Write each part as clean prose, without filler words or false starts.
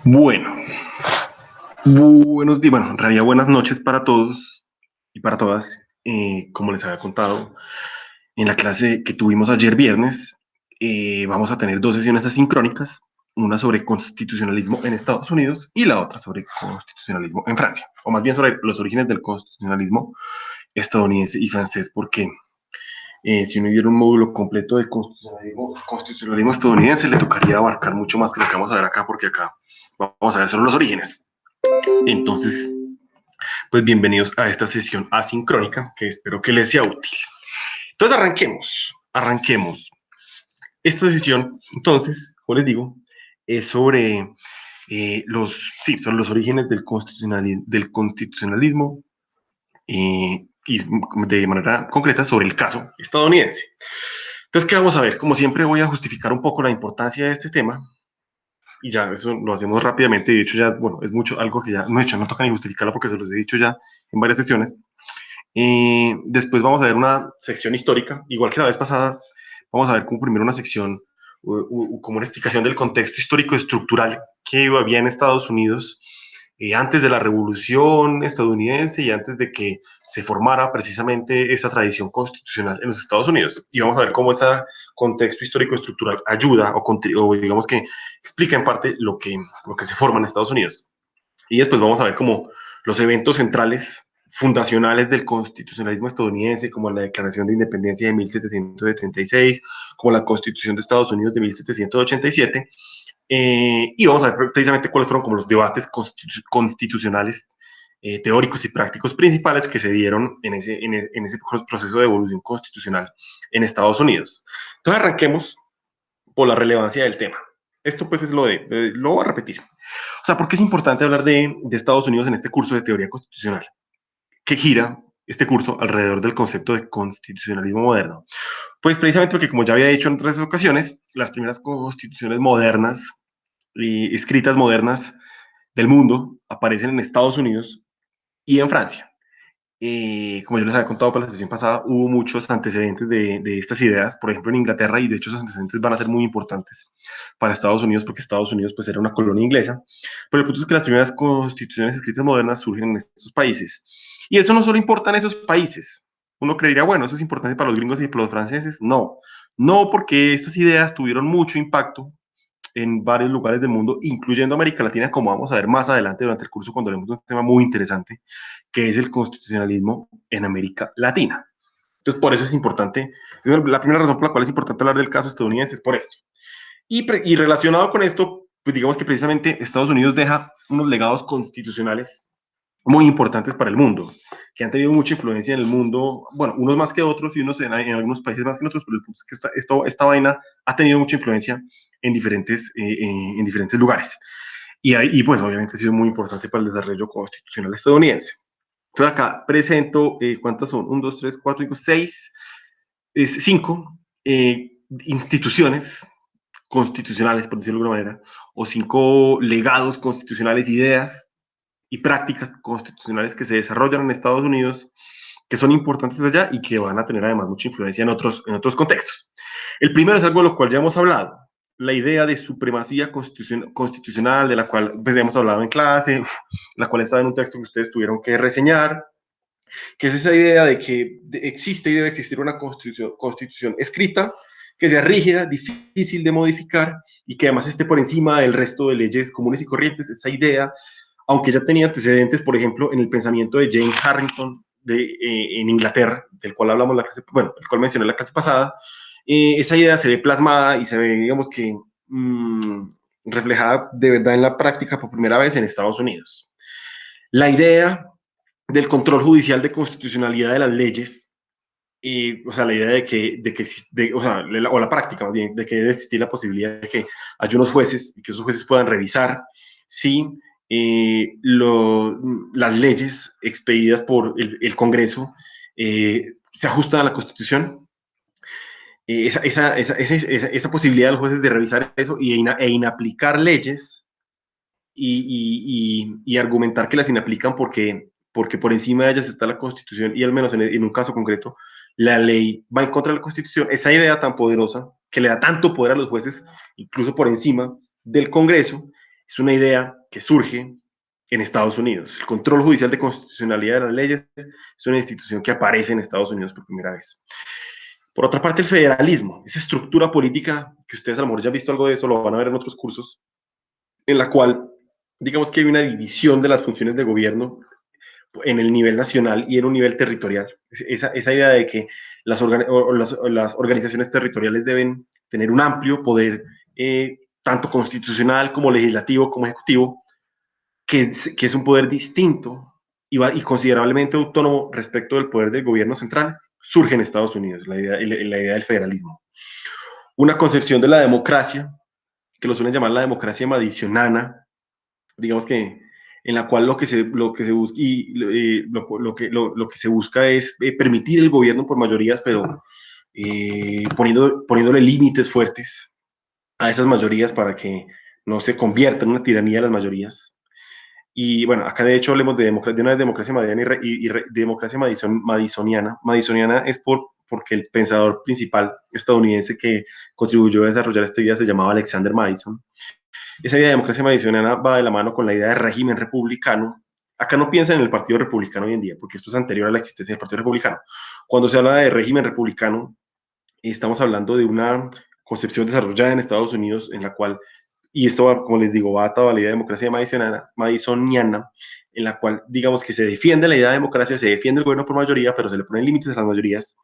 Bueno, buenos días, bueno, en realidad buenas noches para todos y para todas. Como les había contado, en la clase que tuvimos ayer viernes, vamos a tener dos sesiones asincrónicas, una sobre constitucionalismo en Estados Unidos y la otra sobre constitucionalismo en Francia, o más bien sobre los orígenes del constitucionalismo estadounidense y francés, porque si uno diera un módulo completo de constitucionalismo estadounidense, le tocaría abarcar mucho más que lo que vamos a ver acá, porque acá vamos a ver solo los orígenes. Entonces, pues bienvenidos a esta sesión asincrónica que espero que les sea útil. Entonces arranquemos. Esta sesión, entonces, como les digo, es sobre, sobre los orígenes del constitucionalismo y de manera concreta sobre el caso estadounidense. Entonces, ¿qué vamos a ver? Como siempre voy a justificar un poco la importancia de este tema y ya eso lo hacemos rápidamente. De hecho, ya bueno, es mucho algo que ya no he hecho, no toca ni justificarlo porque se los he dicho ya en varias sesiones. Después vamos a ver una sección histórica, igual que la vez pasada. Vamos a ver como primero una sección, como una explicación del contexto histórico estructural que había en Estados Unidos antes de la Revolución estadounidense y antes de que se formara precisamente esa tradición constitucional en los Estados Unidos. Y vamos a ver cómo ese contexto histórico estructural ayuda o digamos que explica en parte lo que se forma en Estados Unidos. Y después vamos a ver como los eventos centrales fundacionales del constitucionalismo estadounidense, como la Declaración de Independencia de 1776, como la Constitución de Estados Unidos de 1787, y vamos a ver precisamente cuáles fueron como los debates constitucionales teóricos y prácticos principales que se dieron en ese proceso de evolución constitucional en Estados Unidos. Entonces arranquemos por la relevancia del tema. Esto pues es lo voy a repetir. O sea, ¿por qué es importante hablar de Estados Unidos en este curso de teoría constitucional? Que gira este curso alrededor del concepto de constitucionalismo moderno. Pues precisamente porque, como ya había dicho en otras ocasiones, las primeras constituciones modernas y escritas modernas del mundo aparecen en Estados Unidos y en Francia. Como yo les había contado para la sesión pasada, hubo muchos antecedentes de estas ideas, por ejemplo en Inglaterra, y de hecho esos antecedentes van a ser muy importantes para Estados Unidos, porque Estados Unidos pues era una colonia inglesa, pero el punto es que las primeras constituciones escritas modernas surgen en estos países. Y eso no solo importa en esos países. Uno creería, bueno, eso es importante para los gringos y para los franceses. No, no, porque estas ideas tuvieron mucho impacto en varios lugares del mundo, incluyendo América Latina, como vamos a ver más adelante durante el curso cuando hablemos de un tema muy interesante, que es el constitucionalismo en América Latina. Entonces, por eso es importante, la primera razón por la cual es importante hablar del caso estadounidense es por esto. Y relacionado con esto, pues digamos que precisamente Estados Unidos deja unos legados constitucionales muy importantes para el mundo, que han tenido mucha influencia en el mundo, bueno, unos más que otros y unos en algunos países más que en otros, pero el punto es que esta vaina ha tenido mucha influencia en diferentes lugares. Y pues obviamente ha sido muy importante para el desarrollo constitucional estadounidense. Entonces acá presento, ¿cuántas son? 1, 2, 3, 4, 5, 6, 5 instituciones constitucionales, por decirlo de alguna manera, o 5 legados constitucionales, ideas y prácticas constitucionales que se desarrollan en Estados Unidos, que son importantes allá y que van a tener además mucha influencia en otros contextos. El primero es algo de lo cual ya hemos hablado, la idea de supremacía constitucional, de la cual pues, hemos hablado en clase, la cual estaba en un texto que ustedes tuvieron que reseñar, que es esa idea de que existe y debe existir una constitución escrita, que sea rígida, difícil de modificar y que además esté por encima del resto de leyes comunes y corrientes. Esa idea, aunque ya tenía antecedentes, por ejemplo, en el pensamiento de James Harrington en Inglaterra, del cual hablamos el cual mencioné la clase pasada, esa idea se ve plasmada y se ve, digamos que, reflejada de verdad en la práctica por primera vez en Estados Unidos. La idea del control judicial de constitucionalidad de las leyes, o sea, la idea o la práctica más bien, de que debe existir la posibilidad de que haya unos jueces y que esos jueces puedan revisar si las leyes expedidas por el Congreso se ajustan a la Constitución. Esa posibilidad de los jueces de revisar eso e inaplicar leyes y argumentar que las inaplican porque por encima de ellas está la Constitución y al menos en un caso concreto, la ley va en contra de la Constitución. Esa idea tan poderosa que le da tanto poder a los jueces, incluso por encima del Congreso, es una idea que surge en Estados Unidos. El control judicial de constitucionalidad de las leyes es una institución que aparece en Estados Unidos por primera vez. Por otra parte, el federalismo, esa estructura política, que ustedes a lo mejor ya han visto algo de eso, lo van a ver en otros cursos, en la cual, digamos que hay una división de las funciones de gobierno en el nivel nacional y en un nivel territorial. Esa idea de que las organizaciones territoriales deben tener un amplio poder, tanto constitucional como legislativo como ejecutivo, que es un poder distinto y considerablemente autónomo respecto del poder del gobierno central, surge en Estados Unidos, la idea del federalismo. Una concepción de la democracia, que lo suelen llamar la democracia madisoniana, digamos que en la cual lo que se busca es permitir el gobierno por mayorías, pero poniéndole límites fuertes a esas mayorías para que no se convierta en una tiranía de las mayorías. Y bueno, acá de hecho hablemos de una democracia madisoniana y democracia madisoniana. Madisoniana es porque el pensador principal estadounidense que contribuyó a desarrollar esta idea se llamaba Alexander Madison. Esa idea de democracia madisoniana va de la mano con la idea de régimen republicano. Acá no piensa en el Partido Republicano hoy en día, porque esto es anterior a la existencia del Partido Republicano. Cuando se habla de régimen republicano, estamos hablando de una concepción desarrollada en Estados Unidos en la cual, y esto, como les digo, va atado a la idea de democracia madisoniana, en la cual, digamos que se defiende la idea de democracia, se defiende el gobierno por mayoría, pero se le ponen límites a las mayorías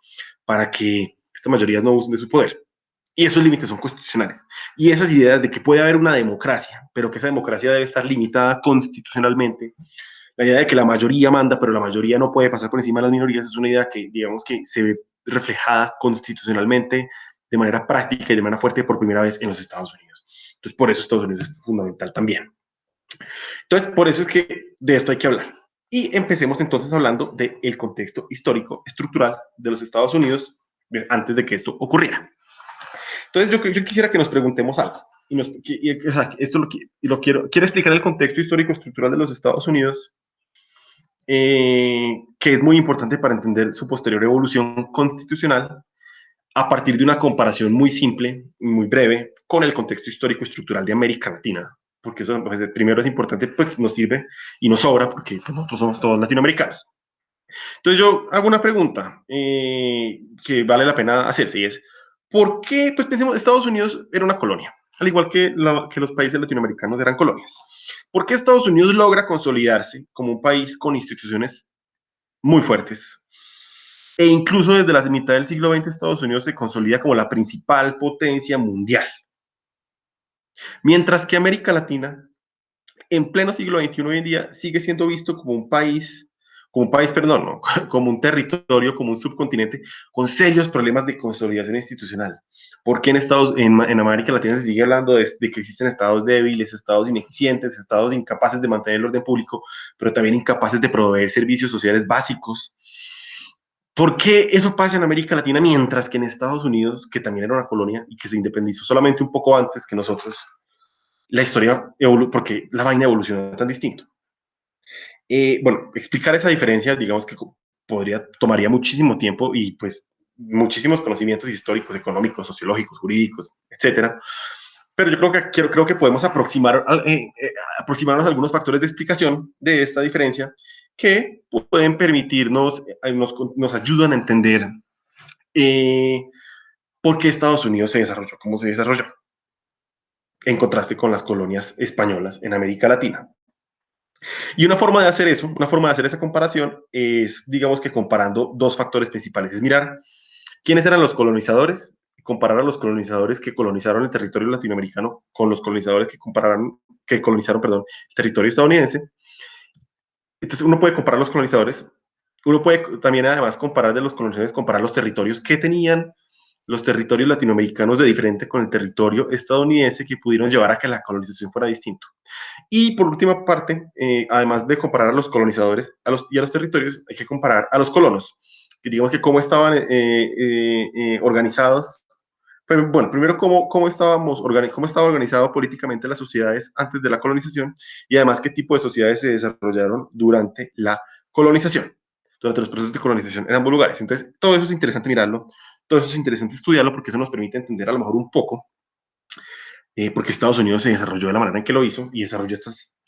para que estas mayorías no usen de su poder. Y esos límites son constitucionales. Y esas ideas de que puede haber una democracia, pero que esa democracia debe estar limitada constitucionalmente, la idea de que la mayoría manda, pero la mayoría no puede pasar por encima de las minorías, es una idea que, digamos, que se ve reflejada constitucionalmente de manera práctica y de manera fuerte por primera vez en los Estados Unidos. Entonces, por eso Estados Unidos es fundamental también. Entonces, por eso es que de esto hay que hablar. Y empecemos entonces hablando del contexto histórico, estructural de los Estados Unidos antes de que esto ocurriera. Entonces, yo quisiera que nos preguntemos algo. Quiero explicar el contexto histórico estructural de los Estados Unidos, que es muy importante para entender su posterior evolución constitucional, a partir de una comparación muy simple, muy breve, con el contexto histórico estructural de América Latina. Porque eso, pues, primero es importante, pues nos sirve y nos sobra, porque pues, nosotros somos todos latinoamericanos. Entonces yo hago una pregunta que vale la pena hacerse y es, ¿por qué? Pues pensemos, Estados Unidos era una colonia, al igual que los países latinoamericanos eran colonias. ¿Por qué Estados Unidos logra consolidarse como un país con instituciones muy fuertes? E incluso desde la mitad del siglo XX Estados Unidos se consolida como la principal potencia mundial. Mientras que América Latina, en pleno siglo XXI hoy en día, sigue siendo visto como un país, perdón, no, como un territorio, como un subcontinente, con serios problemas de consolidación institucional. Porque en América Latina se sigue hablando de que existen estados débiles, estados ineficientes, estados incapaces de mantener el orden público, pero también incapaces de proveer servicios sociales básicos. ¿Por qué eso pasa en América Latina mientras que en Estados Unidos, que también era una colonia y que se independizó solamente un poco antes que nosotros, la historia porque la vaina evoluciona tan distinto? Bueno, explicar esa diferencia, digamos que tomaría muchísimo tiempo y pues muchísimos conocimientos históricos, económicos, sociológicos, jurídicos, etcétera. Pero yo creo que podemos aproximarnos a algunos factores de explicación de esta diferencia que pueden permitirnos, nos ayudan a entender por qué Estados Unidos se desarrolló como se desarrolló, en contraste con las colonias españolas en América Latina. Y una forma de hacer eso, una forma de hacer esa comparación es, digamos que comparando dos factores principales, es mirar quiénes eran los colonizadores, comparar a los colonizadores que colonizaron el territorio latinoamericano con los colonizadores que colonizaron, perdón, el territorio estadounidense. Entonces uno puede comparar los colonizadores, uno puede también además comparar de los colonizadores, comparar los territorios que tenían los territorios latinoamericanos de diferente con el territorio estadounidense que pudieron llevar a que la colonización fuera distinto. Y por última parte, además de comparar a los colonizadores y a los territorios, hay que comparar a los colonos, que digamos que cómo estaban organizados. Pero, bueno, primero cómo estaba organizado políticamente las sociedades antes de la colonización y además qué tipo de sociedades se desarrollaron durante la colonización, durante los procesos de colonización en ambos lugares. Entonces, todo eso es interesante mirarlo, todo eso es interesante estudiarlo porque eso nos permite entender a lo mejor un poco porque Estados Unidos se desarrolló de la manera en que lo hizo y desarrolló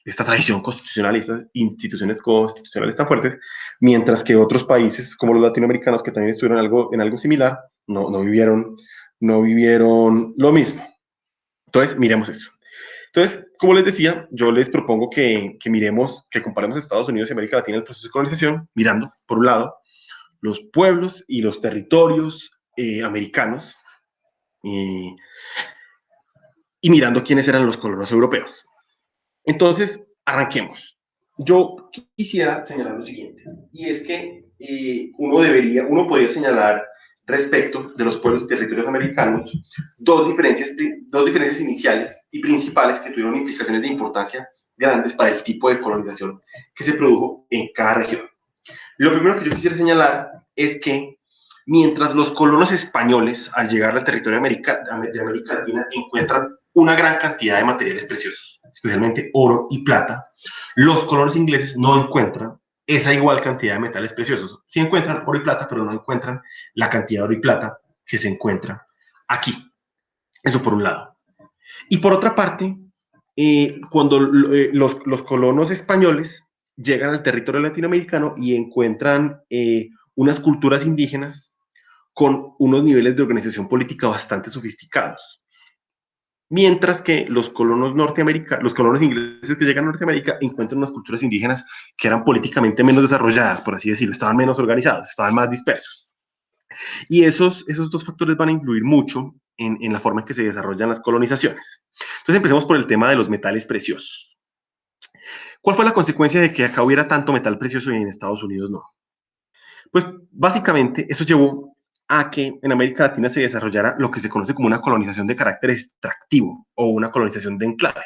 esta tradición constitucional y estas instituciones constitucionales tan fuertes, mientras que otros países como los latinoamericanos que también estuvieron en algo similar, no vivieron lo mismo. Entonces, miremos eso. Entonces, como les decía, yo les propongo que miremos, que comparemos Estados Unidos y América Latina en el proceso de colonización, mirando, por un lado, los pueblos y los territorios americanos y, y mirando quiénes eran los colonos europeos. Entonces, arranquemos. Yo quisiera señalar lo siguiente, y es que uno podría señalar respecto de los pueblos y territorios americanos dos diferencias iniciales y principales que tuvieron implicaciones de importancia grandes para el tipo de colonización que se produjo en cada región. Lo primero que yo quisiera señalar es que mientras los colonos españoles al llegar al territorio de América Latina encuentran una gran cantidad de materiales preciosos, especialmente oro y plata, los colonos ingleses no encuentran esa igual cantidad de metales preciosos. Sí encuentran oro y plata, pero no encuentran la cantidad de oro y plata que se encuentra aquí. Eso por un lado. Y por otra parte, cuando los colonos españoles llegan al territorio latinoamericano y encuentran unas culturas indígenas con unos niveles de organización política bastante sofisticados. Mientras que los colonos ingleses que llegan a Norteamérica encuentran unas culturas indígenas que eran políticamente menos desarrolladas, por así decirlo, estaban menos organizados, estaban más dispersos. Y esos dos factores van a influir mucho en la forma en que se desarrollan las colonizaciones. Entonces empecemos por el tema de los metales preciosos. ¿Cuál fue la consecuencia de que acá hubiera tanto metal precioso y en Estados Unidos no? Pues básicamente eso llevó a que en América Latina se desarrollara lo que se conoce como una colonización de carácter extractivo o una colonización de enclave,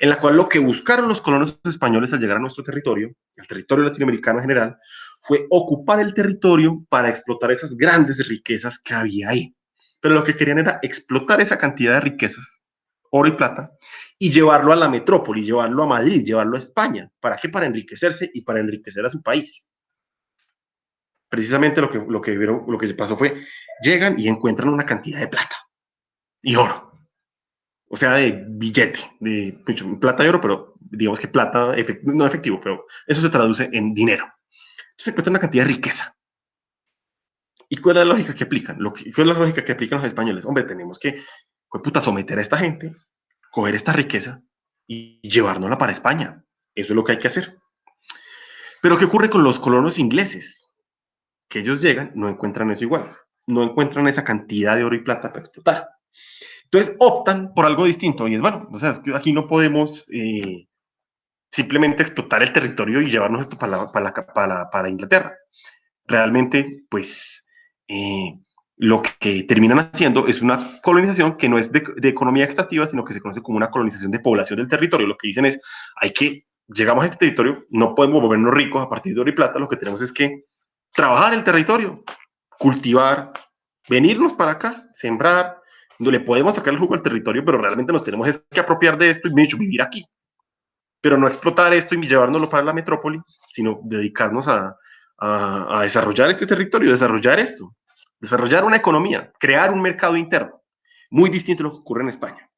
en la cual lo que buscaron los colonos españoles al llegar a nuestro territorio, el territorio latinoamericano en general, fue ocupar el territorio para explotar esas grandes riquezas que había ahí. Pero lo que querían era explotar esa cantidad de riquezas, oro y plata, y llevarlo a la metrópoli, llevarlo a Madrid, llevarlo a España. ¿Para qué? Para enriquecerse y para enriquecer a su país. Precisamente lo que pasó fue, llegan y encuentran una cantidad de plata y oro. O sea, de billete, de plata y oro, pero digamos que plata, no efectivo, pero eso se traduce en dinero. Entonces encuentran una cantidad de riqueza. ¿Y cuál es la lógica que aplican? ¿Cuál es la lógica que aplican los españoles? Hombre, tenemos que, puta, someter a esta gente, coger esta riqueza y llevárnosla para España. Eso es lo que hay que hacer. Pero ¿qué ocurre con los colonos ingleses? Que ellos llegan, no encuentran eso igual. No encuentran esa cantidad de oro y plata para explotar. Entonces optan por algo distinto. Y es bueno, o sea, es que aquí no podemos simplemente explotar el territorio y llevarnos esto para Inglaterra. Realmente, pues, lo que terminan haciendo es una colonización que no es de economía extractiva, sino que se conoce como una colonización de población del territorio. Lo que dicen es, llegamos a este territorio, no podemos volvernos ricos a partir de oro y plata, lo que tenemos es que trabajar el territorio, cultivar, venirnos para acá, sembrar, no le podemos sacar el jugo al territorio, pero realmente nos tenemos que apropiar de esto y vivir aquí. Pero no explotar esto y llevárnoslo para la metrópoli, sino dedicarnos a desarrollar este territorio, desarrollar esto, desarrollar una economía, crear un mercado interno, muy distinto a lo que ocurre en España.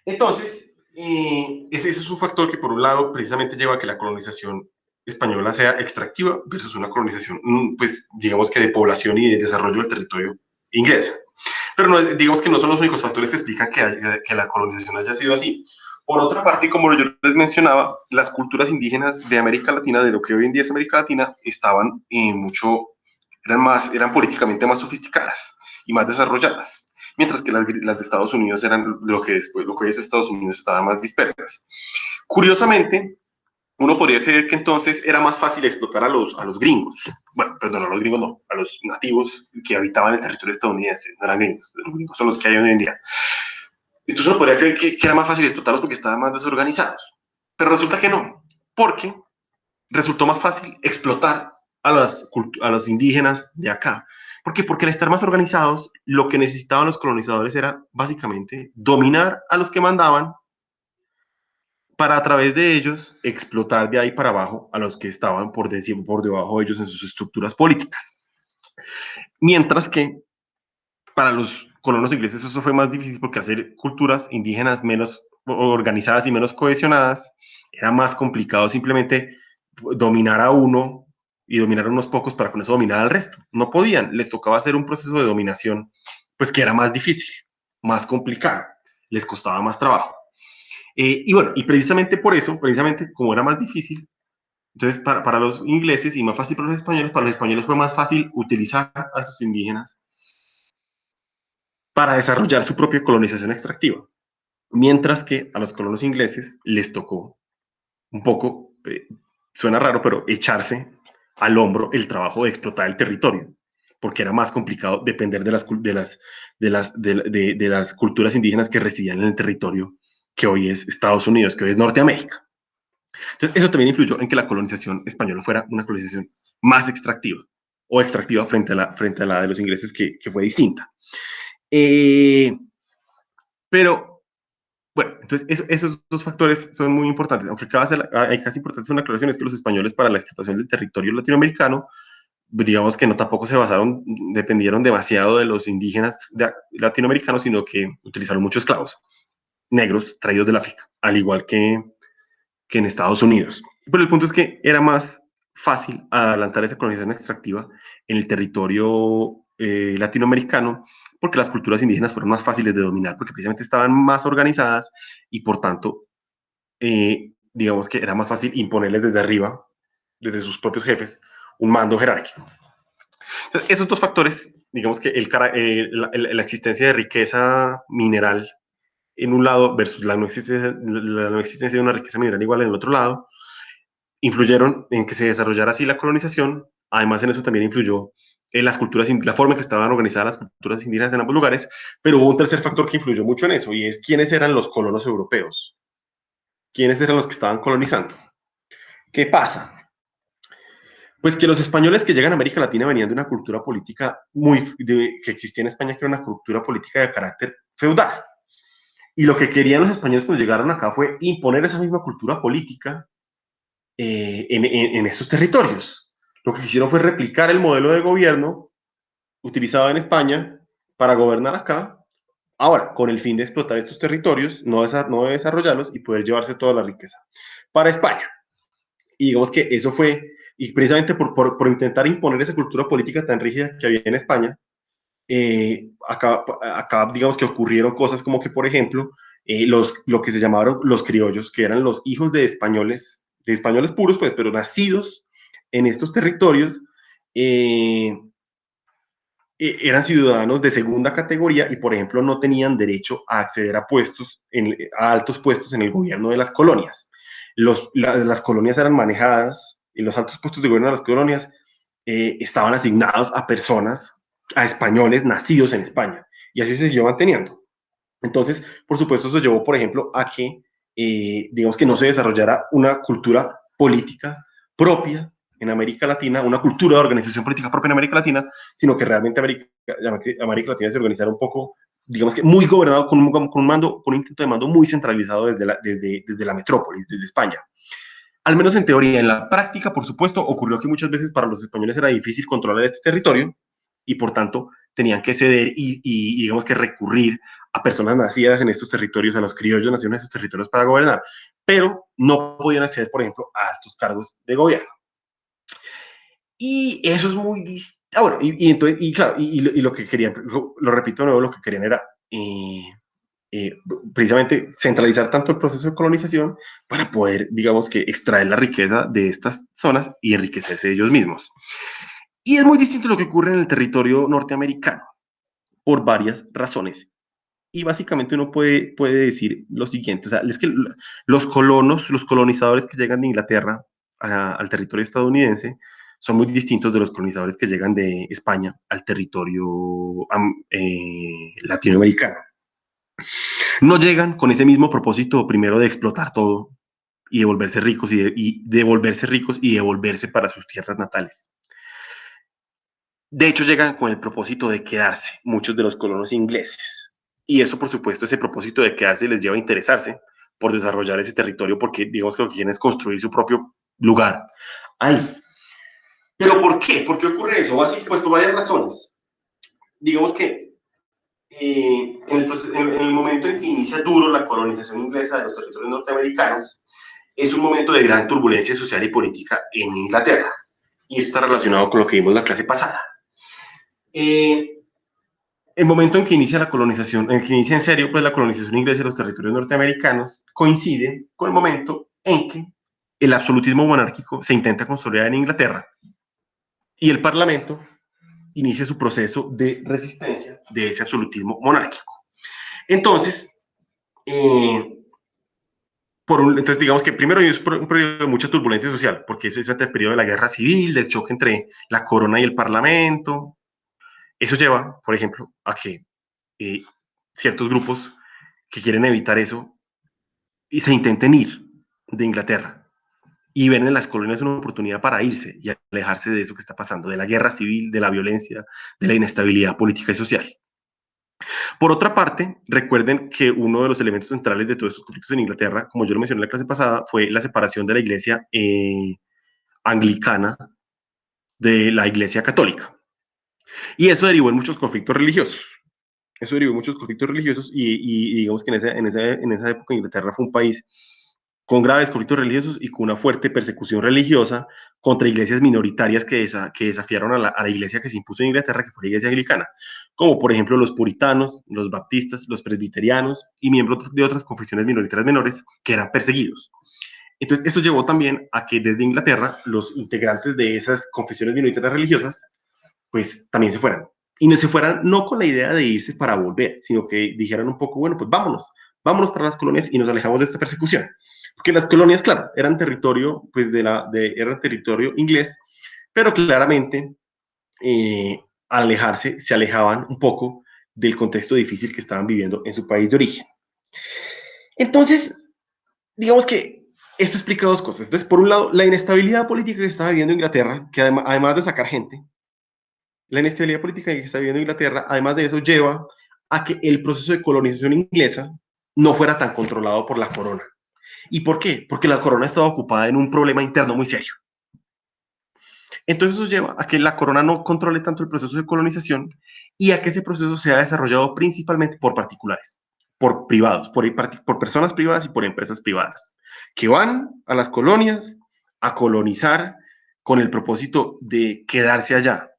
Entonces, ese es un factor que por un lado precisamente lleva a que la colonización española sea extractiva versus una colonización, pues digamos que de población y de desarrollo del territorio inglesa. Pero no, digamos que no son los únicos factores que explican que la colonización haya sido así. Por otra parte, como yo les mencionaba, las culturas indígenas de América Latina, de lo que hoy en día es América Latina, estaban eran políticamente más sofisticadas y más desarrolladas, mientras que las de Estados Unidos eran lo que hoy es Estados Unidos, estaban más dispersas. Curiosamente, uno podría creer que entonces era más fácil explotar a los gringos. Bueno, perdón, a los gringos no, a los nativos que habitaban el territorio estadounidense, no eran gringos, los gringos son los que hay hoy en día. Entonces uno podría creer que era más fácil explotarlos porque estaban más desorganizados. Pero resulta que no, porque resultó más fácil explotar a los indígenas de acá. ¿Por qué? Porque al estar más organizados, lo que necesitaban los colonizadores era básicamente dominar a los que mandaban para a través de ellos explotar de ahí para abajo a los que estaban por debajo de ellos en sus estructuras políticas. Mientras que para los colonos ingleses eso fue más difícil porque hacer culturas indígenas menos organizadas y menos cohesionadas, era más complicado simplemente dominar a uno y dominar a unos pocos para con eso dominar al resto. No podían, les tocaba hacer un proceso de dominación, pues que era más difícil, más complicado, les costaba más trabajo. Y bueno, y precisamente por eso, precisamente como era más difícil, entonces para los ingleses y más fácil para los españoles fue más fácil utilizar a esos indígenas para desarrollar su propia colonización extractiva. Mientras que a los colonos ingleses les tocó un poco, suena raro, pero echarse al hombro el trabajo de explotar el territorio, porque era más complicado depender de las culturas indígenas que residían en el territorio que hoy es Estados Unidos, que hoy es Norteamérica. Entonces, eso también influyó en que la colonización española fuera una colonización más extractiva o extractiva frente a la de los ingleses, que fue distinta. Eh, pero bueno, entonces esos dos factores son muy importantes, aunque hay casi importantes una aclaración, es que los españoles para la explotación del territorio latinoamericano, digamos que no tampoco se basaron, dependieron demasiado de los indígenas latinoamericanos, sino que utilizaron muchos esclavos negros traídos del África, al igual que en Estados Unidos. Pero el punto es que era más fácil adelantar esa colonización extractiva en el territorio latinoamericano, porque las culturas indígenas fueron más fáciles de dominar, porque precisamente estaban más organizadas y por tanto, digamos que era más fácil imponerles desde arriba, desde sus propios jefes, un mando jerárquico. Entonces, esos dos factores, digamos que la existencia de riqueza mineral en un lado versus la no existencia de una riqueza mineral igual en el otro lado, influyeron en que se desarrollara así la colonización. Además, en eso también influyó en las culturas, la forma en que estaban organizadas las culturas indígenas en ambos lugares, pero hubo un tercer factor que influyó mucho en eso, y es quiénes eran los colonos europeos, quiénes eran los que estaban colonizando. ¿Qué pasa? Pues que los españoles que llegan a América Latina venían de una cultura política que existía en España, que era una cultura política de carácter feudal. Y lo que querían los españoles cuando llegaron acá fue imponer esa misma cultura política en esos territorios. Lo que hicieron fue replicar el modelo de gobierno utilizado en España para gobernar acá, ahora con el fin de explotar estos territorios, no desarrollarlos y poder llevarse toda la riqueza para España. Y digamos que eso fue, y precisamente por intentar imponer esa cultura política tan rígida que había en España, acá digamos que ocurrieron cosas como que, por ejemplo, lo que se llamaron los criollos, que eran los hijos de españoles puros, pues, pero nacidos en estos territorios, eh, eran ciudadanos de segunda categoría y, por ejemplo, no tenían derecho a acceder a altos puestos en el gobierno de las colonias. Las colonias eran manejadas y los altos puestos de gobierno de las colonias estaban asignados a personas, a españoles nacidos en España, y así se siguió manteniendo. Entonces, por supuesto, eso llevó, por ejemplo, a que, digamos que no se desarrollara una cultura política propia en América Latina, una cultura de organización política propia en América Latina, sino que realmente América Latina se organizara un poco, digamos que muy gobernado con un intento de mando muy centralizado desde la metrópolis, desde España. Al menos en teoría. En la práctica, por supuesto, ocurrió que muchas veces para los españoles era difícil controlar este territorio y por tanto tenían que ceder y digamos que recurrir a personas nacidas en estos territorios, a los criollos nacidos en estos territorios para gobernar, pero no podían acceder, por ejemplo, a altos cargos de gobierno. Y eso es muy distinto. Bueno, entonces, y claro, y lo que querían, lo repito de nuevo, lo que querían era precisamente centralizar tanto el proceso de colonización para poder, digamos que, extraer la riqueza de estas zonas y enriquecerse ellos mismos. Y es muy distinto lo que ocurre en el territorio norteamericano por varias razones. Y básicamente uno puede decir lo siguiente, o sea, es que los colonizadores que llegan de Inglaterra al territorio estadounidense son muy distintos de los colonizadores que llegan de España al territorio latinoamericano. No llegan con ese mismo propósito primero de explotar todo y devolverse ricos y devolverse para sus tierras natales. De hecho, llegan con el propósito de quedarse, muchos de los colonos ingleses. Y eso, por supuesto, ese propósito de quedarse les lleva a interesarse por desarrollar ese territorio porque, digamos que lo que quieren es construir su propio lugar ahí. ¿Pero por qué? ¿Por qué ocurre eso? Pues por varias razones. Digamos que en el momento en que inicia duro la colonización inglesa de los territorios norteamericanos, es un momento de gran turbulencia social y política en Inglaterra. Y esto está relacionado con lo que vimos en la clase pasada. Eh, el momento en que inicia la colonización, en que inicia en serio pues, la colonización inglesa de los territorios norteamericanos, coincide con el momento en que el absolutismo monárquico se intenta consolidar en Inglaterra y el Parlamento inicia su proceso de resistencia de ese absolutismo monárquico. Entonces, eh, entonces digamos que primero hay un periodo de mucha turbulencia social, porque eso es el periodo de la guerra civil, del choque entre la corona y el parlamento. Eso lleva, por ejemplo, a que eh, ciertos grupos que quieren evitar eso y se intenten ir de Inglaterra y ven en las colonias una oportunidad para irse y alejarse de eso que está pasando, de la guerra civil, de la violencia, de la inestabilidad política y social. Por otra parte, recuerden que uno de los elementos centrales de todos estos conflictos en Inglaterra, como yo lo mencioné en la clase pasada, fue la separación de la iglesia anglicana de la iglesia católica. Y eso derivó en muchos conflictos religiosos. Eso derivó en muchos conflictos religiosos y digamos que en esa época Inglaterra fue un país con graves conflictos religiosos y con una fuerte persecución religiosa contra iglesias minoritarias que desafiaron a la iglesia que se impuso en Inglaterra, que fue la iglesia anglicana, como por ejemplo los puritanos, los baptistas, los presbiterianos y miembros de otras confesiones minoritarias menores que eran perseguidos. Entonces, eso llevó también a que desde Inglaterra los integrantes de esas confesiones minoritarias religiosas, pues también se fueran. Y no se fueran no con la idea de irse para volver, sino que dijeran un poco, bueno, pues vámonos para las colonias y nos alejamos de esta persecución. Porque las colonias, claro, eran territorio, pues eran territorio inglés, pero claramente al alejarse, se alejaban un poco del contexto difícil que estaban viviendo en su país de origen. Entonces, digamos que esto explica dos cosas. Entonces, por un lado, la inestabilidad política que estaba viviendo Inglaterra, que además de sacar gente, la inestabilidad política que está viviendo Inglaterra, además de eso, lleva a que el proceso de colonización inglesa no fuera tan controlado por la corona. ¿Y por qué? Porque la corona estaba ocupada en un problema interno muy serio. Entonces eso lleva a que la corona no controle tanto el proceso de colonización y a que ese proceso sea desarrollado principalmente por particulares, por privados, por personas privadas y por empresas privadas, que van a las colonias a colonizar con el propósito de quedarse allá.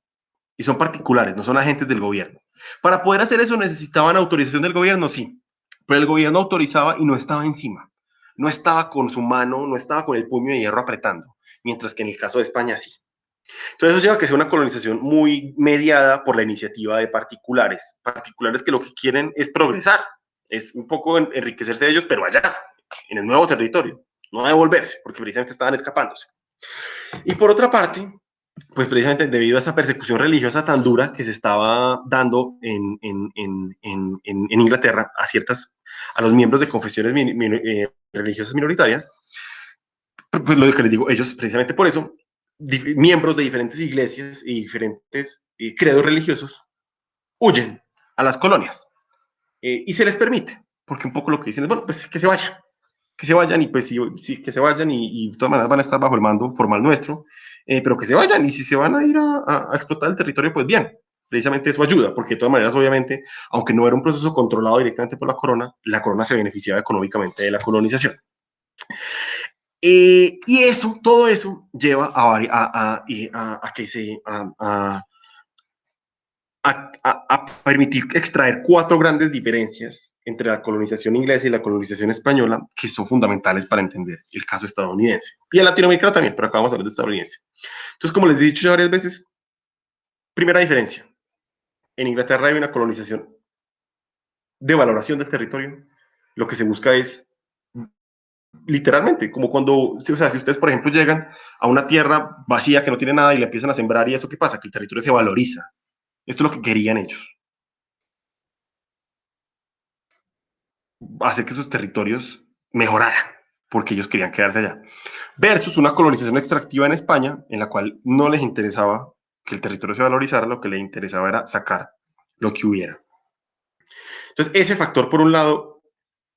Y son particulares, no son agentes del gobierno. Para poder hacer eso necesitaban autorización del gobierno, sí, pero el gobierno autorizaba y no estaba encima. No estaba con su mano, no estaba con el puño de hierro apretando, mientras que en el caso de España sí. Entonces eso lleva a que sea una colonización muy mediada por la iniciativa de particulares, particulares que lo que quieren es progresar, es un poco enriquecerse de ellos, pero allá, en el nuevo territorio, no devolverse, porque precisamente estaban escapándose. Y por otra parte, pues precisamente debido a esa persecución religiosa tan dura que se estaba dando en Inglaterra a los miembros de confesiones religiosas minoritarias, pues lo que les digo, ellos precisamente por eso, miembros de diferentes iglesias y diferentes credos religiosos huyen a las colonias y se les permite, porque un poco lo que dicen es, bueno, pues que se vayan y pues sí, que se vayan y de todas maneras van a estar bajo el mando formal nuestro, pero que se vayan y si se van a ir a explotar el territorio, pues bien, precisamente eso ayuda, porque de todas maneras, obviamente, aunque no era un proceso controlado directamente por la corona se beneficiaba económicamente de la colonización. Y eso, todo eso lleva a que a permitir extraer cuatro grandes diferencias entre la colonización inglesa y la colonización española que son fundamentales para entender el caso estadounidense. Y el latinoamericano también, pero acá vamos a hablar de estadounidense. Entonces, como les he dicho ya varias veces, primera diferencia, en Inglaterra hay una colonización de valoración del territorio. Lo que se busca es literalmente, como cuando, o sea, si ustedes, por ejemplo, llegan a una tierra vacía que no tiene nada y la empiezan a sembrar y eso, ¿qué pasa? Que el territorio se valoriza. Esto es lo que querían ellos, hacer que sus territorios mejoraran, porque ellos querían quedarse allá. Versus una colonización extractiva en España, en la cual no les interesaba que el territorio se valorizara, lo que les interesaba era sacar lo que hubiera. Entonces, ese factor, por un lado,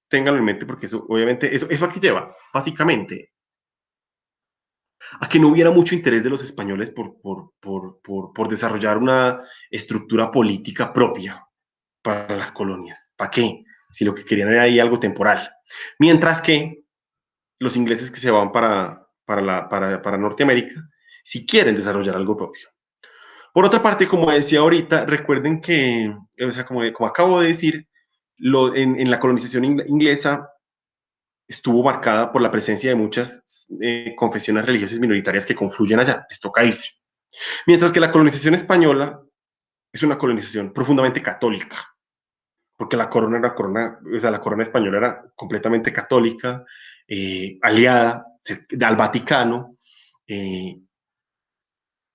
ténganlo en mente, porque eso, obviamente, eso aquí lleva, básicamente, a que no hubiera mucho interés de los españoles por desarrollar una estructura política propia. para las colonias. ¿Para qué? Si lo que querían era ahí algo temporal. Mientras que los ingleses que se van para Norteamérica, si quieren desarrollar algo propio. Por otra parte, como decía ahorita, recuerden que, o sea, como acabo de decir, en la colonización inglesa estuvo marcada por la presencia de muchas confesiones religiosas minoritarias que confluyen allá, les toca irse. Mientras que la colonización española es una colonización profundamente católica, porque la corona era corona, o sea, la corona española era completamente católica, aliada al Vaticano,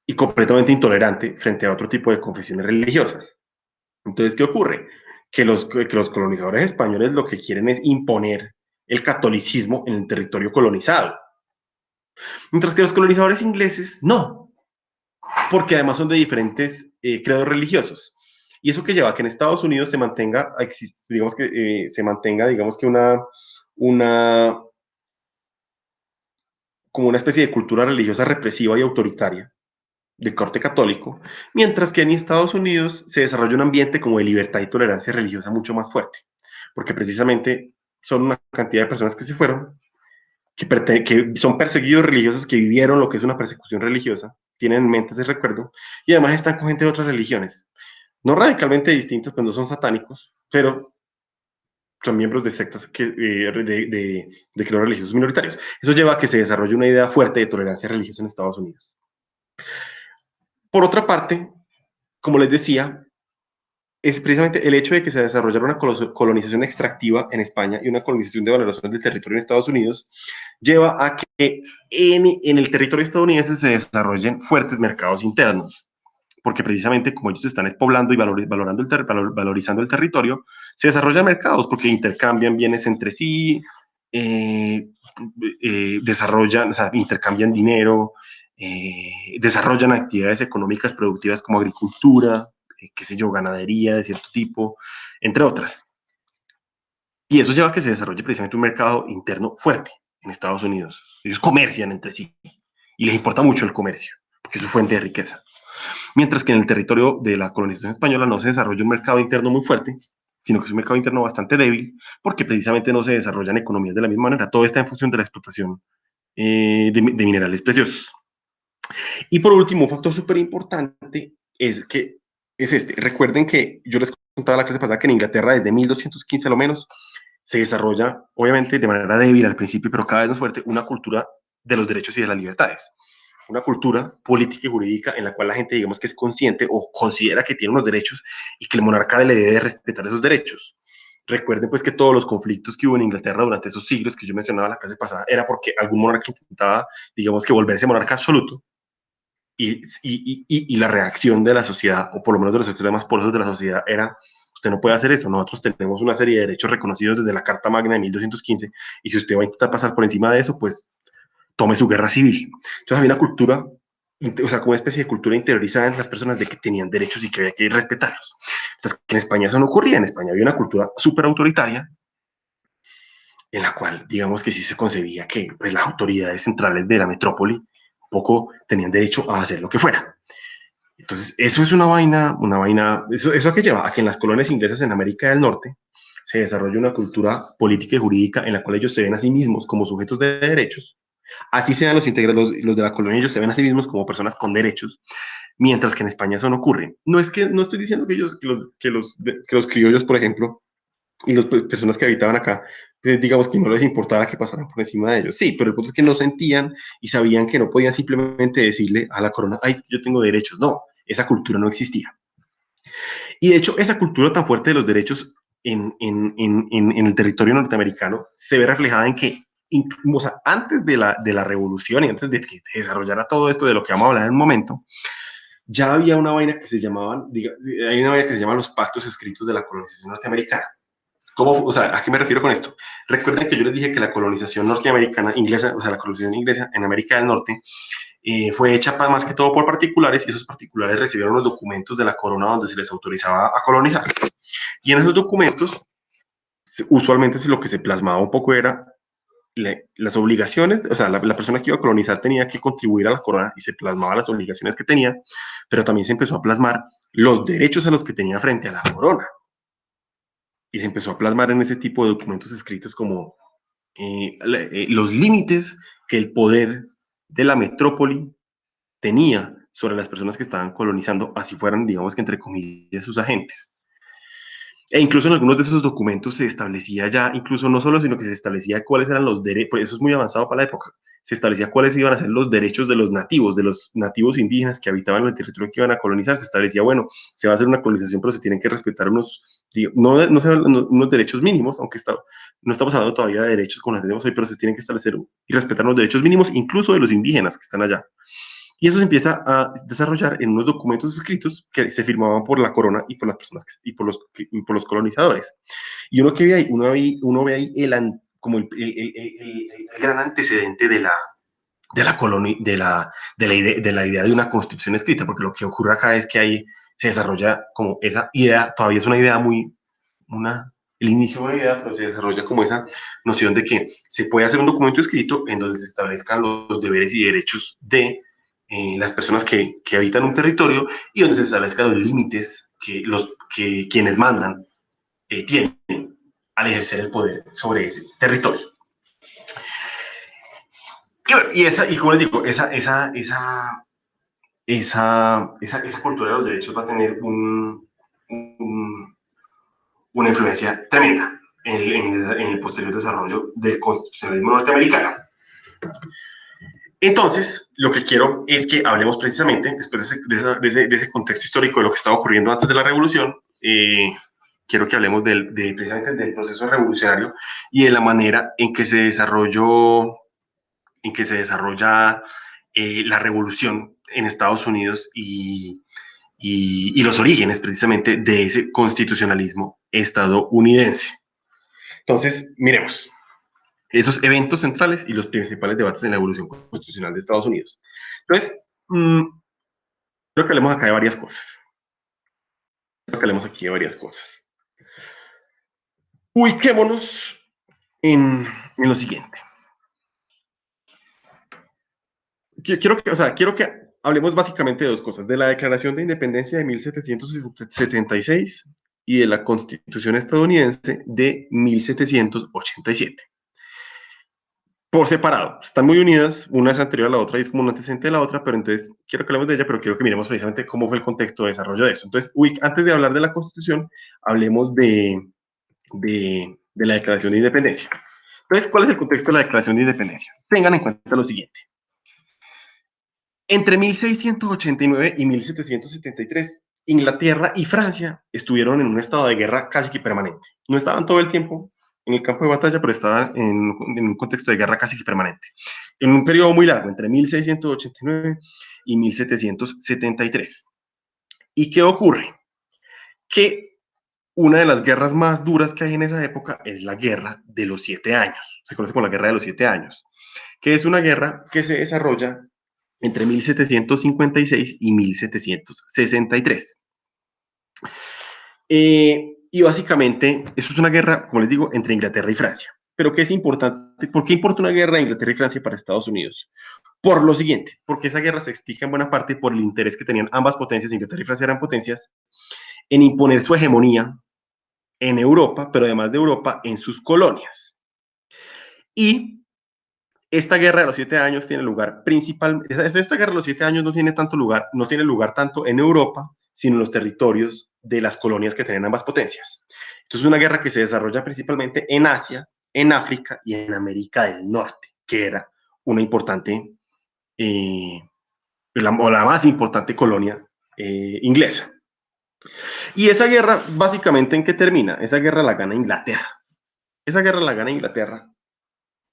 y completamente intolerante frente a otro tipo de confesiones religiosas. Entonces, ¿qué ocurre? Que los colonizadores españoles lo que quieren es imponer el catolicismo en el territorio colonizado, mientras que los colonizadores ingleses no, porque además son de diferentes credos religiosos. Y eso que lleva a que en Estados Unidos se mantenga, digamos que se mantenga, digamos que una, como una especie de cultura religiosa represiva y autoritaria de corte católico, mientras que en Estados Unidos se desarrolla un ambiente como de libertad y tolerancia religiosa mucho más fuerte, porque precisamente son una cantidad de personas que se fueron, que son perseguidos religiosos, que vivieron lo que es una persecución religiosa, tienen en mente ese recuerdo, y además están con gente de otras religiones, no radicalmente distintas, pues no son satánicos, pero son miembros de sectas de credos religiosos minoritarios. Eso lleva a que se desarrolle una idea fuerte de tolerancia religiosa en Estados Unidos. Por otra parte, como les decía, es precisamente el hecho de que se desarrollara una colonización extractiva en España y una colonización de valoración del territorio en Estados Unidos, lleva a que en el territorio estadounidense se desarrollen fuertes mercados internos, porque precisamente como ellos están poblando y valorizando el territorio, se desarrollan mercados porque intercambian bienes entre sí, eh, desarrollan, o sea, intercambian dinero, desarrollan actividades económicas productivas como agricultura, qué sé yo, ganadería de cierto tipo, entre otras. Y eso lleva a que se desarrolle precisamente un mercado interno fuerte en Estados Unidos. Ellos comercian entre sí y les importa mucho el comercio, porque es su fuente de riqueza. Mientras que en el territorio de la colonización española no se desarrolla un mercado interno muy fuerte, sino que es un mercado interno bastante débil, porque precisamente no se desarrollan economías de la misma manera. Todo está en función de la explotación de minerales preciosos. Y por último, un factor súper importante es que es este. Recuerden que yo les contaba la clase pasada que en Inglaterra desde 1215 a lo menos se desarrolla, obviamente de manera débil al principio, pero cada vez más fuerte, una cultura de los derechos y de las libertades. Una cultura política y jurídica en la cual la gente, digamos, que es consciente o considera que tiene unos derechos y que el monarca le debe respetar esos derechos. Recuerden pues que todos los conflictos que hubo en Inglaterra durante esos siglos que yo mencionaba la clase pasada era porque algún monarca intentaba, digamos, que volverse monarca absoluto, y la reacción de la sociedad, o por lo menos de los sectores más poderosos de la sociedad, era: usted no puede hacer eso, nosotros tenemos una serie de derechos reconocidos desde la Carta Magna de 1215, y si usted va a intentar pasar por encima de eso, pues tome su guerra civil. Entonces había una cultura, o sea, como una especie de cultura interiorizada en las personas de que tenían derechos y que había que respetarlos. Entonces, en España eso no ocurría. En España había una cultura súper autoritaria en la cual, digamos que sí se concebía que pues, las autoridades centrales de la metrópoli un poco tenían derecho a hacer lo que fuera. Entonces, eso es eso que lleva a que en las colonias inglesas en América del Norte se desarrolle una cultura política y jurídica en la cual ellos se ven a sí mismos como sujetos de derechos. Así sean los integrantes, los de la colonia, ellos se ven a sí mismos como personas con derechos, mientras que en España eso no ocurre. No estoy diciendo que los criollos, por ejemplo, y las personas que habitaban acá, digamos que no les importara que pasaran por encima de ellos. Sí, pero el punto es que no sentían y sabían que no podían simplemente decirle a la corona: ay, es que yo tengo derechos. No, esa cultura no existía. Y de hecho, esa cultura tan fuerte de los derechos en el territorio norteamericano se ve reflejada en que, o sea, antes de la revolución y antes de que se desarrollara todo esto de lo que vamos a hablar en un momento, ya había una vaina que se llamaban, hay una vaina que se llama los pactos escritos de la colonización norteamericana. ¿Cómo, o sea, ¿a qué me refiero con esto? Recuerden que yo les dije que la colonización norteamericana, inglesa, o sea, la colonización inglesa en América del Norte, fue hecha más que todo por particulares, y esos particulares recibieron los documentos de la corona donde se les autorizaba a colonizar. Y en esos documentos, usualmente lo que se plasmaba un poco era las obligaciones, o sea, la persona que iba a colonizar tenía que contribuir a la corona y se plasmaba las obligaciones que tenía, pero también se empezó a plasmar los derechos a los que tenía frente a la corona. y se empezó a plasmar en ese tipo de documentos escritos como los límites que el poder de la metrópoli tenía sobre las personas que estaban colonizando, así fueran, digamos que entre comillas, sus agentes. E incluso en algunos de esos documentos se establecía ya, incluso no solo, sino que se establecía cuáles eran los derechos, pues eso es muy avanzado para la época, se establecía cuáles iban a ser los derechos de los nativos indígenas que habitaban en el territorio que iban a colonizar. Se establecía, bueno, se va a hacer una colonización, pero se tienen que respetar unos, unos derechos mínimos, aunque no estamos hablando todavía de derechos como los tenemos hoy, pero se tienen que establecer y respetar los derechos mínimos, incluso de los indígenas que están allá. Y eso se empieza a desarrollar en unos documentos escritos que se firmaban por la corona y por las personas y por los colonizadores. Y uno que ve ahí, uno ve ahí como el gran antecedente de la idea de una constitución escrita, porque lo que ocurre acá es que ahí se desarrolla como esa idea, todavía es una idea el inicio de una idea, pero se desarrolla como esa noción de que se puede hacer un documento escrito en donde se establezcan los deberes y derechos de las personas que habitan un territorio y donde se establezcan los límites que quienes mandan tienen al ejercer el poder sobre ese territorio. Y, bueno, y como les digo, esa cultura de los derechos va a tener una influencia tremenda en el posterior desarrollo del constitucionalismo norteamericano. Entonces, lo que quiero es que hablemos precisamente, después de ese contexto histórico de lo que estaba ocurriendo antes de la revolución, quiero que hablemos precisamente del proceso revolucionario y de la manera en que se desarrolla la revolución en Estados Unidos y los orígenes precisamente de ese constitucionalismo estadounidense. Entonces, miremos esos eventos centrales y los principales debates en la evolución constitucional de Estados Unidos. Entonces, creo que hablemos acá de varias cosas. Ubiquémonos en lo siguiente. Quiero que hablemos básicamente de dos cosas, de la Declaración de Independencia de 1776 y de la Constitución estadounidense de 1787. Por separado, están muy unidas, una es anterior a la otra y es como un antecedente de la otra, pero entonces quiero que hablemos de ella, pero quiero que miremos precisamente cómo fue el contexto de desarrollo de eso. Entonces, antes de hablar de la Constitución, hablemos de la Declaración de Independencia. Entonces, ¿cuál es el contexto de la Declaración de Independencia? Tengan en cuenta lo siguiente. Entre 1689 y 1773, Inglaterra y Francia estuvieron en un estado de guerra casi que permanente. No estaban todo el tiempo en el campo de batalla, pero estaban en un contexto de guerra casi que permanente. En un periodo muy largo, entre 1689 y 1773. ¿Y qué ocurre? Que una de las guerras más duras que hay en esa época es la Guerra de los 7 años. Se conoce como la Guerra de los 7 años, que es una guerra que se desarrolla entre 1756 y 1763. Y básicamente, eso es una guerra, como les digo, entre Inglaterra y Francia. Pero ¿qué es importante? ¿Por qué importa una guerra de Inglaterra y Francia para Estados Unidos? Por lo siguiente, porque esa guerra se explica en buena parte por el interés que tenían ambas potencias, Inglaterra y Francia eran potencias, en imponer su hegemonía en Europa, pero además de Europa, en sus colonias. Y esta guerra de los 7 años tiene lugar esta guerra de los 7 años no tiene lugar tanto en Europa, sino en los territorios de las colonias que tenían ambas potencias. Entonces es una guerra que se desarrolla principalmente en Asia, en África y en América del Norte, que era una importante, la más importante colonia inglesa. Y esa guerra, básicamente, ¿en qué termina? Esa guerra la gana Inglaterra.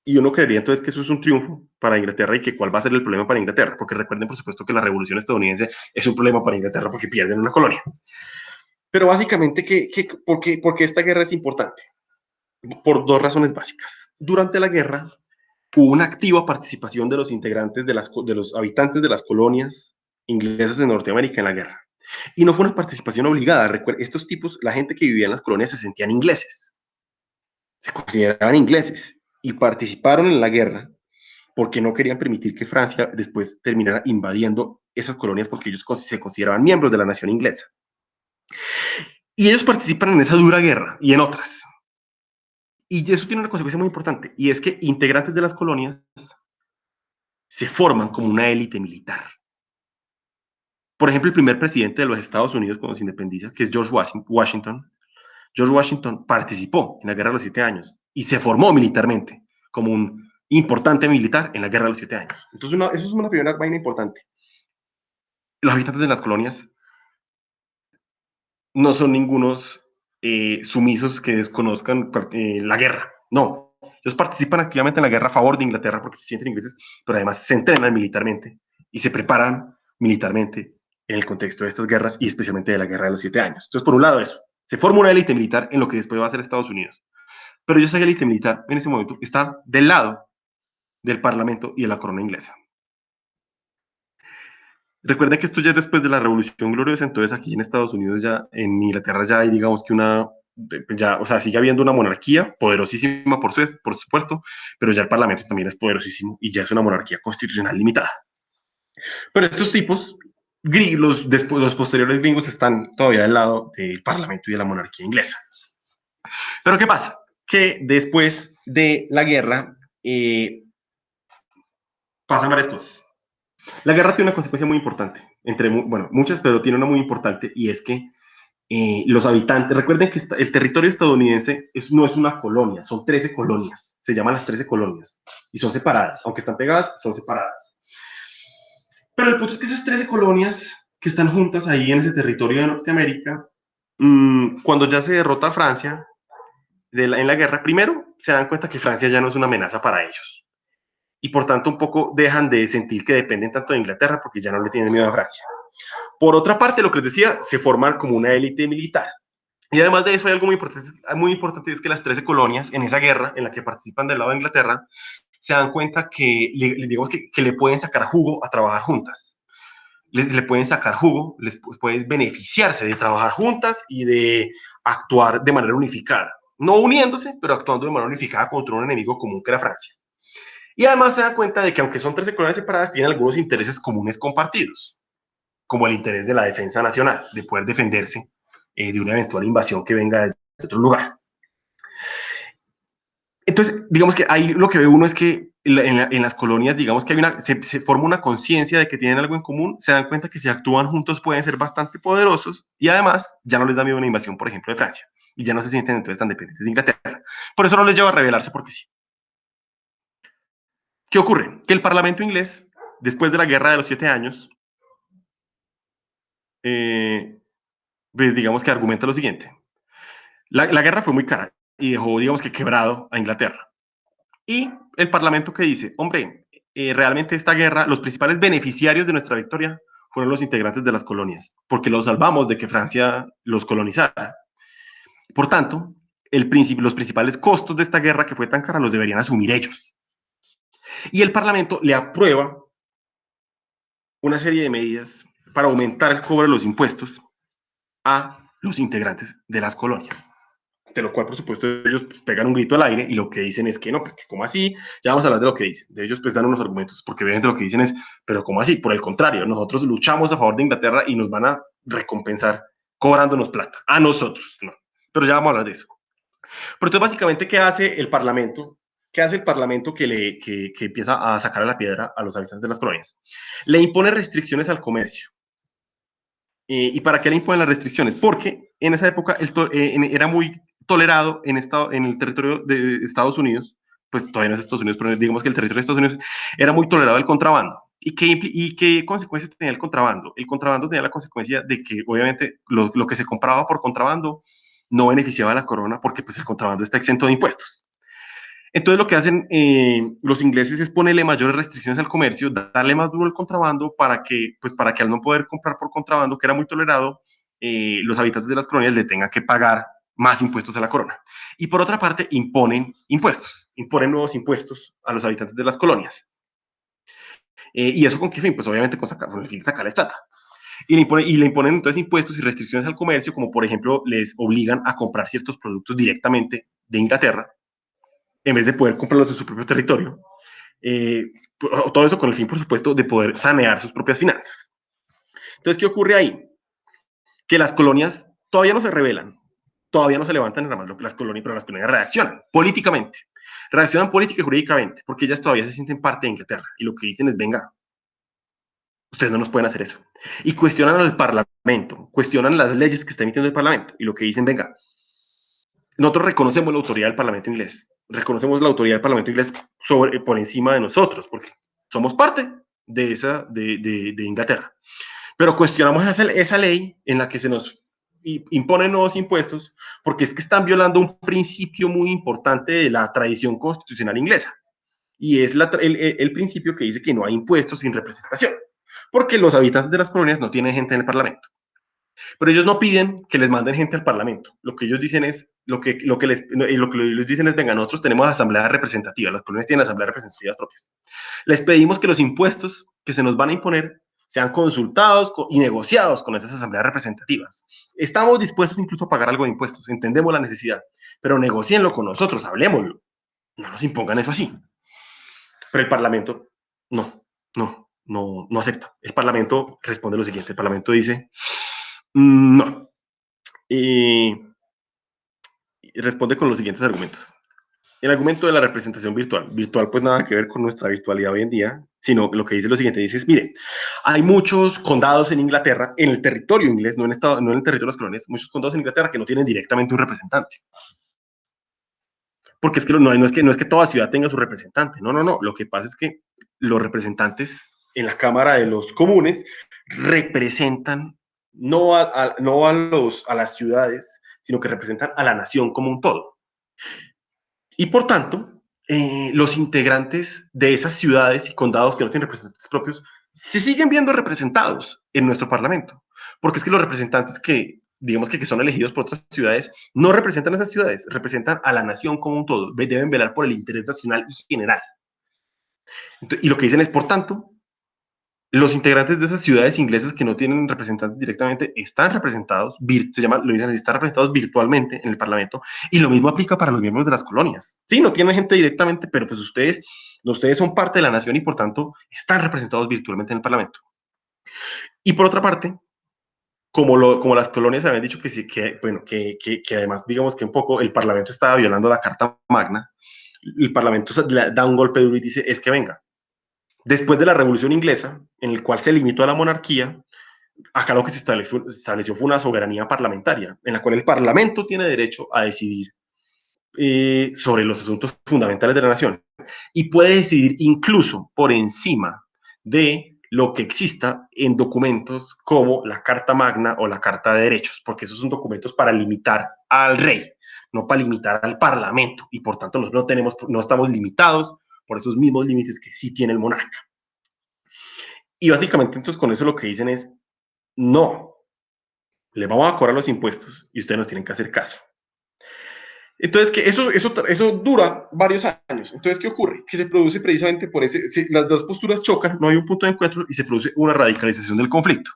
Y uno creería entonces que eso es un triunfo para Inglaterra y que cuál va a ser el problema para Inglaterra, porque recuerden por supuesto que la revolución estadounidense es un problema para Inglaterra porque pierden una colonia. Pero básicamente, ¿por qué esta guerra es importante? Por dos razones básicas. Durante la guerra hubo una activa participación de los integrantes, de los habitantes de las colonias inglesas de Norteamérica en la guerra. Y no fue una participación obligada. Recuerden, estos tipos, la gente que vivía en las colonias se sentían ingleses, se consideraban ingleses y participaron en la guerra porque no querían permitir que Francia después terminara invadiendo esas colonias porque ellos se consideraban miembros de la nación inglesa. Y ellos participan en esa dura guerra y en otras. Y eso tiene una consecuencia muy importante, y es que integrantes de las colonias se forman como una élite militar. Por ejemplo, el primer presidente de los Estados Unidos cuando se independiza, que es George Washington, George Washington participó en la Guerra de los 7 Años y se formó militarmente como un importante militar en la Guerra de los 7 Años. Entonces, eso es una primera vaina importante. Los habitantes de las colonias no son ningunos sumisos que desconozcan la guerra. No, ellos participan activamente en la guerra a favor de Inglaterra porque se sienten ingleses, pero además se entrenan militarmente y se preparan militarmente en el contexto de estas guerras y especialmente de la Guerra de los 7 Años. Entonces, por un lado, eso. Se forma una élite militar en lo que después va a ser Estados Unidos. Pero esa élite militar en ese momento está del lado del Parlamento y de la corona inglesa. Recuerda que esto ya es después de la Revolución Gloriosa, entonces aquí en Estados Unidos ya, en Inglaterra ya hay digamos que ya, o sea, sigue habiendo una monarquía poderosísima por supuesto, pero ya el Parlamento también es poderosísimo y ya es una monarquía constitucional limitada. Pero estos tipos, los posteriores gringos están todavía del lado del Parlamento y de la monarquía inglesa. Pero ¿qué pasa? Que después de la guerra pasan varias cosas. La guerra tiene una consecuencia muy importante, bueno, muchas, pero tiene una muy importante, y es que los habitantes, recuerden que el territorio estadounidense no es una colonia, son 13 colonias, se llaman las 13 colonias, y son separadas, aunque están pegadas, son separadas. Pero el punto es que esas 13 colonias que están juntas ahí en ese territorio de Norteamérica, cuando ya se derrota a Francia en la guerra, primero se dan cuenta que Francia ya no es una amenaza para ellos. Y por tanto un poco dejan de sentir que dependen tanto de Inglaterra porque ya no le tienen miedo a Francia. Por otra parte, lo que les decía, se forman como una élite militar. Y además de eso hay algo muy importante es que las 13 colonias en esa guerra en la que participan del lado de Inglaterra se dan cuenta que, digamos que le pueden sacar jugo a trabajar juntas. Le pueden sacar jugo, les puede beneficiarse de trabajar juntas y de actuar de manera unificada. No uniéndose, pero actuando de manera unificada contra un enemigo común que era Francia. Y además se da cuenta de que aunque son 13 colonias separadas, tienen algunos intereses comunes compartidos, como el interés de la defensa nacional, de poder defenderse de una eventual invasión que venga desde otro lugar. Entonces, digamos que ahí lo que ve uno es que en las colonias, digamos que se forma una conciencia de que tienen algo en común, se dan cuenta que si actúan juntos pueden ser bastante poderosos y además ya no les da miedo una invasión, por ejemplo, de Francia, y ya no se sienten entonces tan dependientes de Inglaterra. Por eso no les lleva a rebelarse porque sí. ¿Qué ocurre? Que el Parlamento inglés, después de la Guerra de los 7 Años, pues digamos que argumenta lo siguiente. La guerra fue muy cara y dejó, digamos que quebrado a Inglaterra. Y el Parlamento que dice, hombre, realmente esta guerra, los principales beneficiarios de nuestra victoria fueron los integrantes de las colonias, porque los salvamos de que Francia los colonizara. Por tanto, los principales costos de esta guerra que fue tan cara los deberían asumir ellos. Y el Parlamento le aprueba una serie de medidas para aumentar el cobro de los impuestos a los integrantes de las colonias. De lo cual, por supuesto, ellos pues, pegan un grito al aire y lo que dicen es que no, pues que como así, ya vamos a hablar de lo que dicen. De ellos pues dan unos argumentos porque obviamente lo que dicen es, pero como así, por el contrario, nosotros luchamos a favor de Inglaterra y nos van a recompensar cobrándonos plata, a nosotros, no. Pero ya vamos a hablar de eso. Pero entonces básicamente, ¿qué hace el Parlamento? ¿Qué hace el Parlamento que empieza a sacar a la piedra a los habitantes de las colonias? Le impone restricciones al comercio. ¿Y para qué le imponen las restricciones? Porque en esa época era muy tolerado en el territorio de Estados Unidos, pues todavía no es Estados Unidos, pero digamos que el territorio de Estados Unidos era muy tolerado el contrabando. ¿Y qué consecuencias tenía el contrabando? El contrabando tenía la consecuencia de que obviamente lo que se compraba por contrabando no beneficiaba a la corona porque pues el contrabando está exento de impuestos. Entonces lo que hacen los ingleses es ponerle mayores restricciones al comercio, darle más duro al contrabando para que al no poder comprar por contrabando, que era muy tolerado, los habitantes de las colonias le tengan que pagar más impuestos a la corona. Y por otra parte, imponen nuevos impuestos a los habitantes de las colonias. ¿Y eso con qué fin? Pues obviamente con el fin de sacarles plata. Y le imponen entonces impuestos y restricciones al comercio, como por ejemplo les obligan a comprar ciertos productos directamente de Inglaterra, en vez de poder comprarlos en su propio territorio. Eh, todo eso con el fin, por supuesto, de poder sanear sus propias finanzas. Entonces, ¿qué ocurre ahí? Que las colonias todavía no se rebelan, todavía no se levantan en ramas, lo que las colonias, pero las colonias reaccionan políticamente, reaccionan política y jurídicamente, porque ellas todavía se sienten parte de Inglaterra, y lo que dicen es, venga, ustedes no nos pueden hacer eso. Y cuestionan al Parlamento, cuestionan las leyes que está emitiendo el Parlamento, y lo que dicen, venga, nosotros reconocemos la autoridad del Parlamento inglés, reconocemos la autoridad del Parlamento inglés por encima de nosotros, porque somos parte de Inglaterra. Pero cuestionamos esa ley en la que se nos imponen nuevos impuestos, porque es que están violando un principio muy importante de la tradición constitucional inglesa, y es el principio que dice que no hay impuestos sin representación, porque los habitantes de las colonias no tienen gente en el Parlamento. Pero ellos no piden que les manden gente al Parlamento. Lo que ellos dicen es, lo que les dicen es, venga, nosotros tenemos asambleas representativas, las colonias tienen asambleas representativas propias. Les pedimos que los impuestos que se nos van a imponer sean consultados y negociados con esas asambleas representativas. Estamos dispuestos incluso a pagar algo de impuestos, entendemos la necesidad, pero negocienlo con nosotros, hablemoslo. No nos impongan eso así. Pero el Parlamento no acepta. El Parlamento responde lo siguiente, el Parlamento dice, no. Y responde con los siguientes argumentos. El argumento de la representación virtual. Virtual, pues nada que ver con nuestra virtualidad hoy en día, sino lo que dice lo siguiente, dice, mire, hay muchos condados en Inglaterra, en el territorio inglés, no en el territorio de las colonias, muchos condados en Inglaterra que no tienen directamente un representante. Porque es que no es que toda ciudad tenga su representante, no, lo que pasa es que los representantes en la Cámara de los Comunes representan no a las ciudades, sino que representan a la nación como un todo. Y por tanto, los integrantes de esas ciudades y condados que no tienen representantes propios se siguen viendo representados en nuestro Parlamento, porque es que los representantes que, digamos que son elegidos por otras ciudades, no representan a esas ciudades, representan a la nación como un todo, deben velar por el interés nacional y general. Entonces, y lo que dicen es, por tanto, los integrantes de esas ciudades inglesas que no tienen representantes directamente están representados, lo dicen, están representados virtualmente en el Parlamento, y lo mismo aplica para los miembros de las colonias. Sí, no tienen gente directamente, pero pues ustedes son parte de la nación y por tanto están representados virtualmente en el Parlamento. Y por otra parte, como las colonias habían dicho que sí, que además digamos que un poco el Parlamento estaba violando la Carta Magna, el Parlamento da un golpe duro y dice, es que venga, después de la Revolución Inglesa, en el cual se limitó a la monarquía, acá lo que se estableció fue una soberanía parlamentaria, en la cual el Parlamento tiene derecho a decidir sobre los asuntos fundamentales de la nación y puede decidir incluso por encima de lo que exista en documentos como la Carta Magna o la Carta de Derechos, porque esos son documentos para limitar al rey, no para limitar al Parlamento, y por tanto no estamos limitados por esos mismos límites que sí tiene el monarca. Y básicamente entonces con eso lo que dicen es, no, le vamos a cobrar los impuestos y ustedes nos tienen que hacer caso. Entonces, que eso dura varios años. Entonces, ¿qué ocurre? Que se produce precisamente por las dos posturas chocan, no hay un punto de encuentro y se produce una radicalización del conflicto.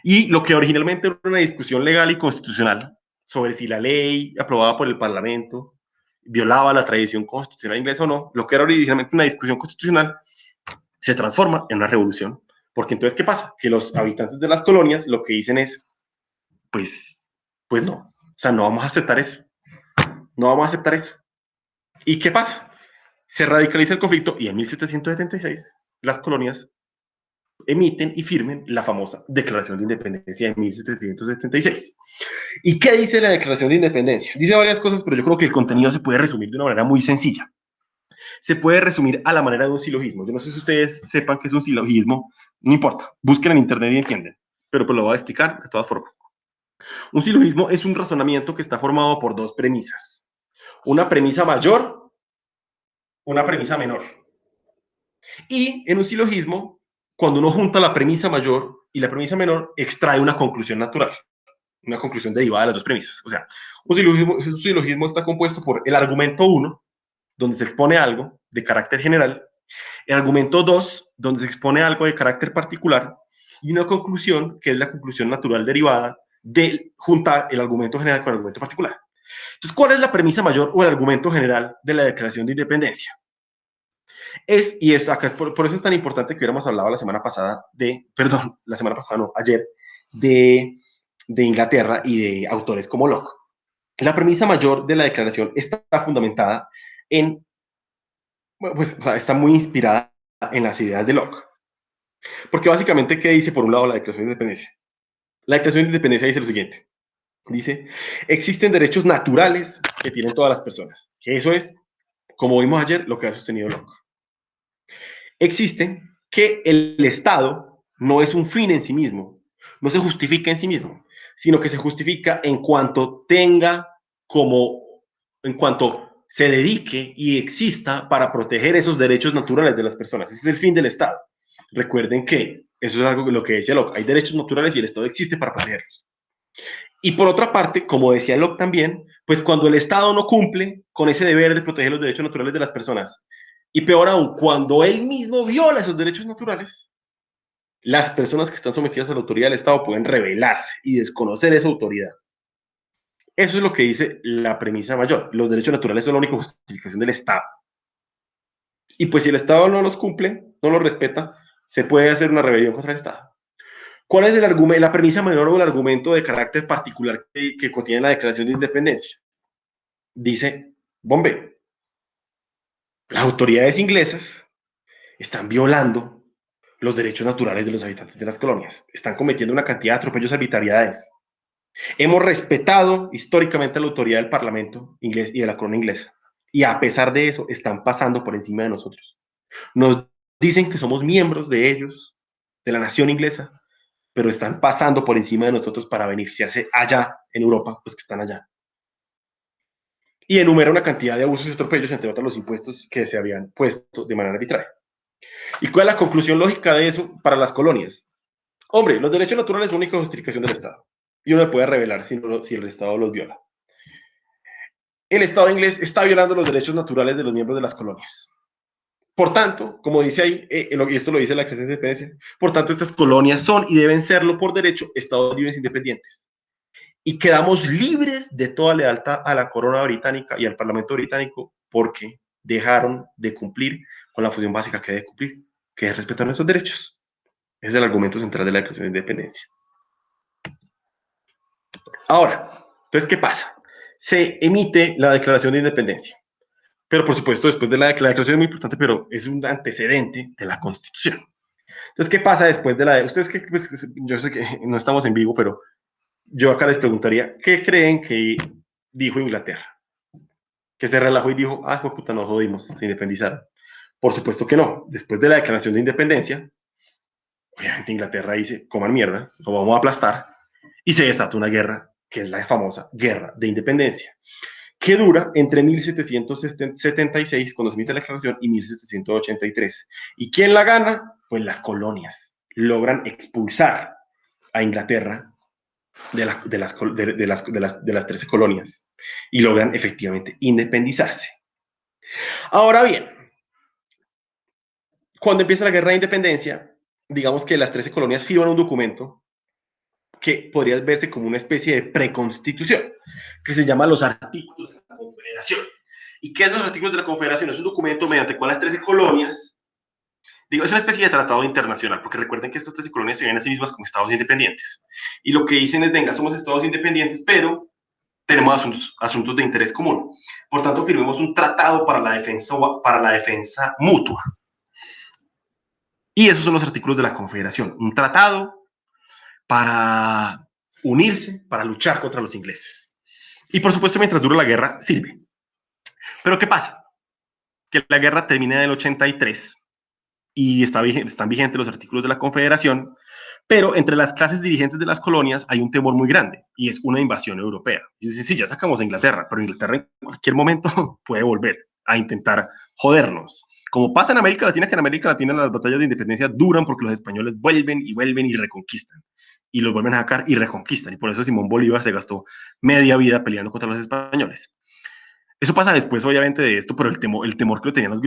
Y lo que originalmente era una discusión legal y constitucional sobre si la ley aprobada por el Parlamento violaba la tradición constitucional inglesa o no, lo que era originalmente una discusión constitucional se transforma en una revolución. Porque entonces, ¿qué pasa? Que los habitantes de las colonias lo que dicen es, pues no, o sea, no vamos a aceptar eso. No vamos a aceptar eso. ¿Y qué pasa? Se radicaliza el conflicto y en 1776 las colonias emiten y firmen la famosa Declaración de Independencia de 1776. ¿Y qué dice la Declaración de Independencia? Dice varias cosas, pero yo creo que el contenido se puede resumir de una manera muy sencilla. Se puede resumir a la manera de un silogismo. Yo no sé si ustedes sepan qué es un silogismo, no importa, busquen en internet y entienden, pero pues lo voy a explicar de todas formas. Un silogismo es un razonamiento que está formado por dos premisas. Una premisa mayor, una premisa menor. Y en un silogismo, cuando uno junta la premisa mayor y la premisa menor, extrae una conclusión natural, una conclusión derivada de las dos premisas. O sea, un silogismo está compuesto por el argumento 1, donde se expone algo de carácter general, el argumento 2, donde se expone algo de carácter particular, y una conclusión, que es la conclusión natural derivada de juntar el argumento general con el argumento particular. Entonces, ¿cuál es la premisa mayor o el argumento general de la Declaración de Independencia? Y esto acá, por eso es tan importante que hubiéramos hablado la semana pasada no, ayer, de de Inglaterra y de autores como Locke. La premisa mayor de la declaración está fundamentada en, pues, o sea, está muy inspirada en las ideas de Locke. Porque básicamente, ¿qué dice por un lado la Declaración de Independencia? La Declaración de Independencia dice lo siguiente. Dice, existen derechos naturales que tienen todas las personas. Que eso es, como vimos ayer, lo que ha sostenido Locke. Existe que el Estado no es un fin en sí mismo, no se justifica en sí mismo, sino que se justifica en cuanto tenga como, en cuanto se dedique y exista para proteger esos derechos naturales de las personas. Ese es el fin del Estado. Recuerden que eso es algo lo que decía Locke, hay derechos naturales y el Estado existe para protegerlos. Y por otra parte, como decía Locke también, pues cuando el Estado no cumple con ese deber de proteger los derechos naturales de las personas, y peor aún, cuando él mismo viola esos derechos naturales, las personas que están sometidas a la autoridad del Estado pueden rebelarse y desconocer esa autoridad. Eso es lo que dice la premisa mayor. Los derechos naturales son la única justificación del Estado. Y pues si el Estado no los cumple, no los respeta, se puede hacer una rebelión contra el Estado. ¿Cuál es el argumento, la premisa mayor o el argumento de carácter particular que contiene la Declaración de Independencia? Dice, bombe, las autoridades inglesas están violando los derechos naturales de los habitantes de las colonias. Están cometiendo una cantidad de atropellos y arbitrariedades. Hemos respetado históricamente la autoridad del Parlamento inglés y de la corona inglesa. Y a pesar de eso, están pasando por encima de nosotros. Nos dicen que somos miembros de ellos, de la nación inglesa, pero están pasando por encima de nosotros para beneficiarse allá en Europa, pues que están allá. Y enumera una cantidad de abusos y atropellos, entre otros los impuestos que se habían puesto de manera arbitraria. ¿Y cuál es la conclusión lógica de eso para las colonias? Hombre, los derechos naturales son la única justificación del Estado. Y uno puede revelar si el Estado los viola. El Estado inglés está violando los derechos naturales de los miembros de las colonias. Por tanto, como dice ahí, y esto lo dice la Declaración de Independencia, por tanto, estas colonias son y deben serlo por derecho Estados libres e independientes. Y quedamos libres de toda lealtad a la corona británica y al Parlamento británico porque dejaron de cumplir con la función básica que debe cumplir, que es respetar nuestros derechos. Ese es el argumento central de la Declaración de Independencia. Ahora, entonces, ¿qué pasa? Se emite la Declaración de Independencia. Pero, por supuesto, después de la declaración es muy importante, pero es un antecedente de la Constitución. Entonces, ¿qué pasa después de la... Ustedes que, pues, yo sé que no estamos en vivo, pero yo acá les preguntaría, ¿qué creen que dijo Inglaterra? Que se relajó y dijo, ah, pues puta, nos jodimos, se independizaron. Por supuesto que no. Después de la declaración de independencia, obviamente Inglaterra dice, coman mierda, lo vamos a aplastar, y se desata una guerra, que es la famosa Guerra de Independencia, que dura entre 1776, cuando se emite la declaración, y 1783. ¿Y quién la gana? Pues las colonias. Logran expulsar a Inglaterra de las 13 colonias y logran efectivamente independizarse. Ahora bien, cuando empieza la guerra de independencia, digamos que las 13 colonias firman un documento que podría verse como una especie de preconstitución, que se llama los artículos de la Confederación. ¿Y qué es los artículos de la Confederación? Es un documento mediante el cual las 13 colonias, digo, es una especie de tratado internacional, porque recuerden que estas 13 colonias se ven a sí mismas como estados independientes. Y lo que dicen es, venga, somos estados independientes, pero tenemos asuntos de interés común. Por tanto, firmemos un tratado para la defensa mutua. Y esos son los artículos de la Confederación. Un tratado para unirse, para luchar contra los ingleses. Y por supuesto, mientras dura la guerra, sirve. Pero ¿qué pasa? Que la guerra termina en el 83 y están vigentes los artículos de la Confederación, pero entre las clases dirigentes de las colonias hay un temor muy grande y es una invasión europea. Y dicen, sí, ya sacamos a Inglaterra, pero Inglaterra en cualquier momento puede volver a intentar jodernos. Como pasa en América Latina, que en América Latina las batallas de independencia duran porque los españoles vuelven y reconquistan. Y los vuelven a sacar y reconquistan. Y por eso Simón Bolívar se gastó media vida peleando contra los españoles. Eso pasa después, obviamente, de esto, pero el temor que lo tenían los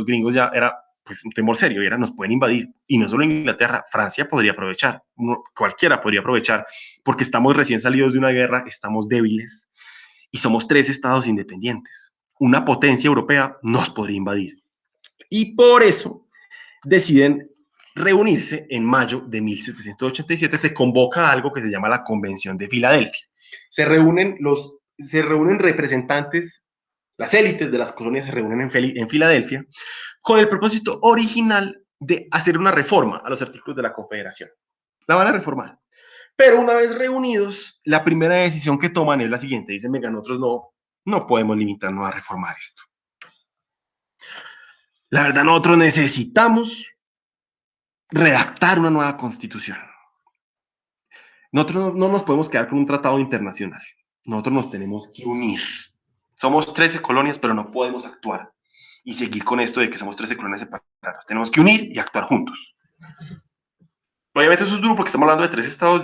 gringos ya era pues un temor serio, y era nos pueden invadir. Y no solo Inglaterra, Francia podría aprovechar, cualquiera podría aprovechar, porque estamos recién salidos de una guerra, estamos débiles, y somos 3 estados independientes. Una potencia europea nos podría invadir. Y por eso deciden reunirse en mayo de 1787, se convoca algo que se llama la Convención de Filadelfia. Se reúnen representantes, las élites de las colonias se reúnen en Filadelfia con el propósito original de hacer una reforma a los artículos de la Confederación. La van a reformar. Pero una vez reunidos, la primera decisión que toman es la siguiente. Dicen, venga, nosotros no podemos limitarnos a reformar esto. La verdad, nosotros necesitamos redactar una nueva constitución. Nosotros no nos podemos quedar con un tratado internacional. Nosotros nos tenemos que unir. Somos 13 colonias, pero no podemos actuar y seguir con esto de que somos 13 colonias separadas. Tenemos que unir y actuar juntos. Obviamente eso es duro porque estamos hablando de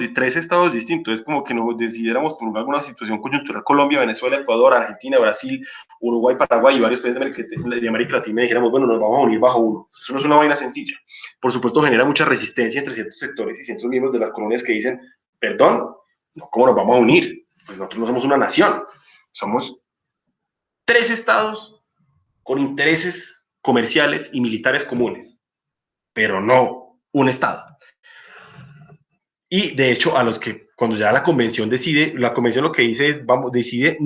tres estados distintos. Es como que nos decidiéramos por alguna situación coyuntural Colombia, Venezuela, Ecuador, Argentina, Brasil, Uruguay, Paraguay y varios países de América Latina y dijéramos, bueno, nos vamos a unir bajo uno. Eso no es una vaina sencilla. Por supuesto genera mucha resistencia entre ciertos sectores y ciertos miembros de las colonias que dicen, perdón, ¿cómo nos vamos a unir? Pues nosotros no somos una nación. Somos 3 estados con intereses comerciales y militares comunes, pero no un estado. Y de hecho, a los que cuando ya la convención decide, la convención lo que dice es, decide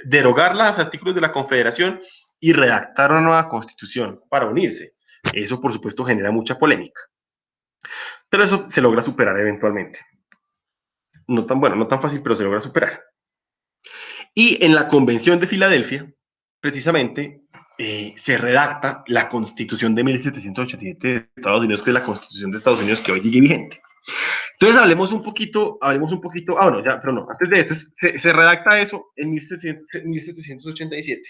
derogar los artículos de la Confederación y redactar una nueva constitución para unirse. Eso, por supuesto, genera mucha polémica. Pero eso se logra superar eventualmente. No tan fácil, pero se logra superar. Y en la Convención de Filadelfia, precisamente, se redacta la Constitución de 1787 de Estados Unidos, que es la Constitución de Estados Unidos que hoy sigue vigente. Entonces hablemos un poquito, bueno, ya, pero no, antes de esto, se redacta eso en 1787,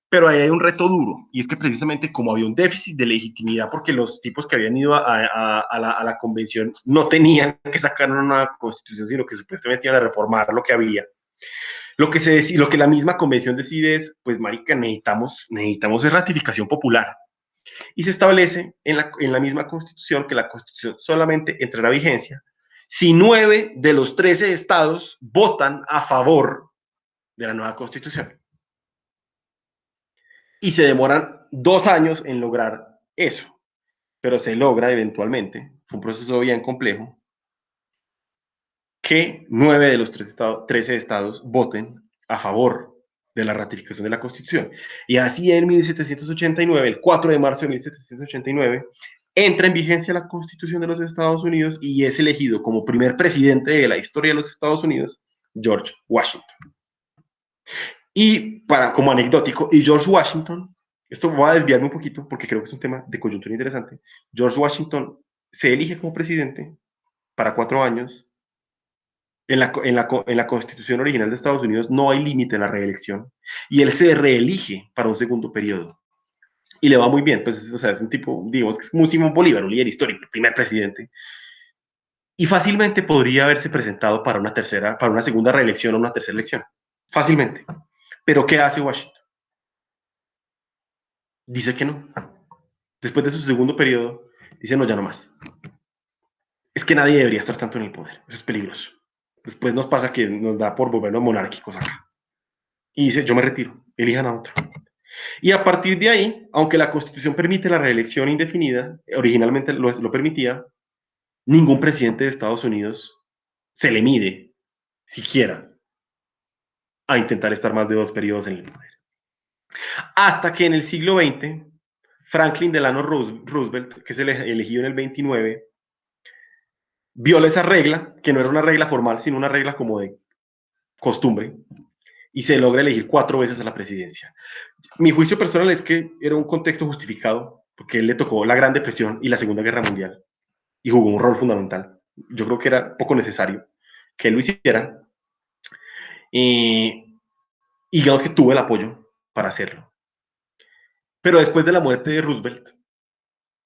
pero ahí hay un reto duro, y es que precisamente como había un déficit de legitimidad, porque los tipos que habían ido a la convención no tenían que sacar una nueva constitución, sino que supuestamente iban a reformar lo que había. Lo que la misma convención decide es, pues marica, necesitamos ratificación popular. Y se establece en la misma constitución que la constitución solamente entrará a vigencia si 9 de los 13 estados votan a favor de la nueva constitución. Y se demoran 2 años en lograr eso, pero se logra eventualmente. Fue un proceso bien complejo, que 9 de los 13 estados voten a favor de la ratificación de la Constitución. Y así en 1789, el 4 de marzo de 1789, entra en vigencia la Constitución de los Estados Unidos y es elegido como primer presidente de la historia de los Estados Unidos, George Washington. Y como anecdótico, y George Washington, esto voy a desviarme un poquito porque creo que es un tema de coyuntura interesante, George Washington se elige como presidente para 4 años. En la Constitución original de Estados Unidos no hay límite a la reelección y él se reelige para un segundo periodo y le va muy bien, pues, o sea, es un tipo, digamos que es como Simón Bolívar, un líder histórico, el primer presidente, y fácilmente podría haberse presentado para una segunda reelección o una tercera elección, fácilmente. Pero ¿qué hace Washington? Dice que no. Después de su segundo periodo, dice no, ya no más. Es que nadie debería estar tanto en el poder, eso es peligroso. Después nos pasa que nos da por volvernos monárquicos acá. Y dice, yo me retiro, elijan a otro. Y a partir de ahí, aunque la Constitución permite la reelección indefinida, originalmente lo permitía, ningún presidente de Estados Unidos se le mide siquiera a intentar estar más de 2 periodos en el poder. Hasta que en el siglo XX, Franklin Delano Roosevelt, que es el elegido en el 29, viola esa regla, que no era una regla formal, sino una regla como de costumbre, y se logra elegir 4 veces a la presidencia. Mi juicio personal es que era un contexto justificado, porque él le tocó la Gran Depresión y la Segunda Guerra Mundial, y jugó un rol fundamental. Yo creo que era poco necesario que él lo hiciera, y digamos que tuvo el apoyo para hacerlo. Pero después de la muerte de Roosevelt,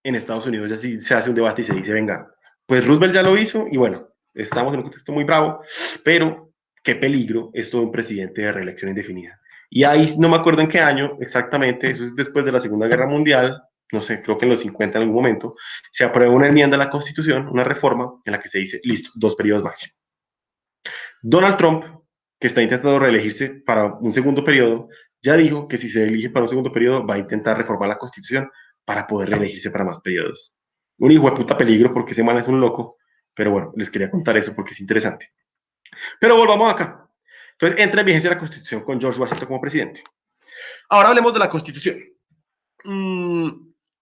en Estados Unidos ya sí se hace un debate y se dice, venga, pues Roosevelt ya lo hizo, y bueno, estamos en un contexto muy bravo, pero qué peligro esto de un presidente de reelección indefinida. Y ahí no me acuerdo en qué año exactamente, eso es después de la Segunda Guerra Mundial, no sé, creo que en los 50 en algún momento, se aprueba una enmienda a la Constitución, una reforma en la que se dice, listo, 2 periodos máximo. Donald Trump, que está intentando reelegirse para un segundo periodo, ya dijo que si se elige para un segundo periodo va a intentar reformar la Constitución para poder reelegirse para más periodos. Un hijo de puta peligro porque ese man es un loco, pero bueno, les quería contar eso porque es interesante. Pero volvamos acá. Entonces, entra en vigencia la Constitución con George Washington como presidente. Ahora hablemos de la Constitución. Mm,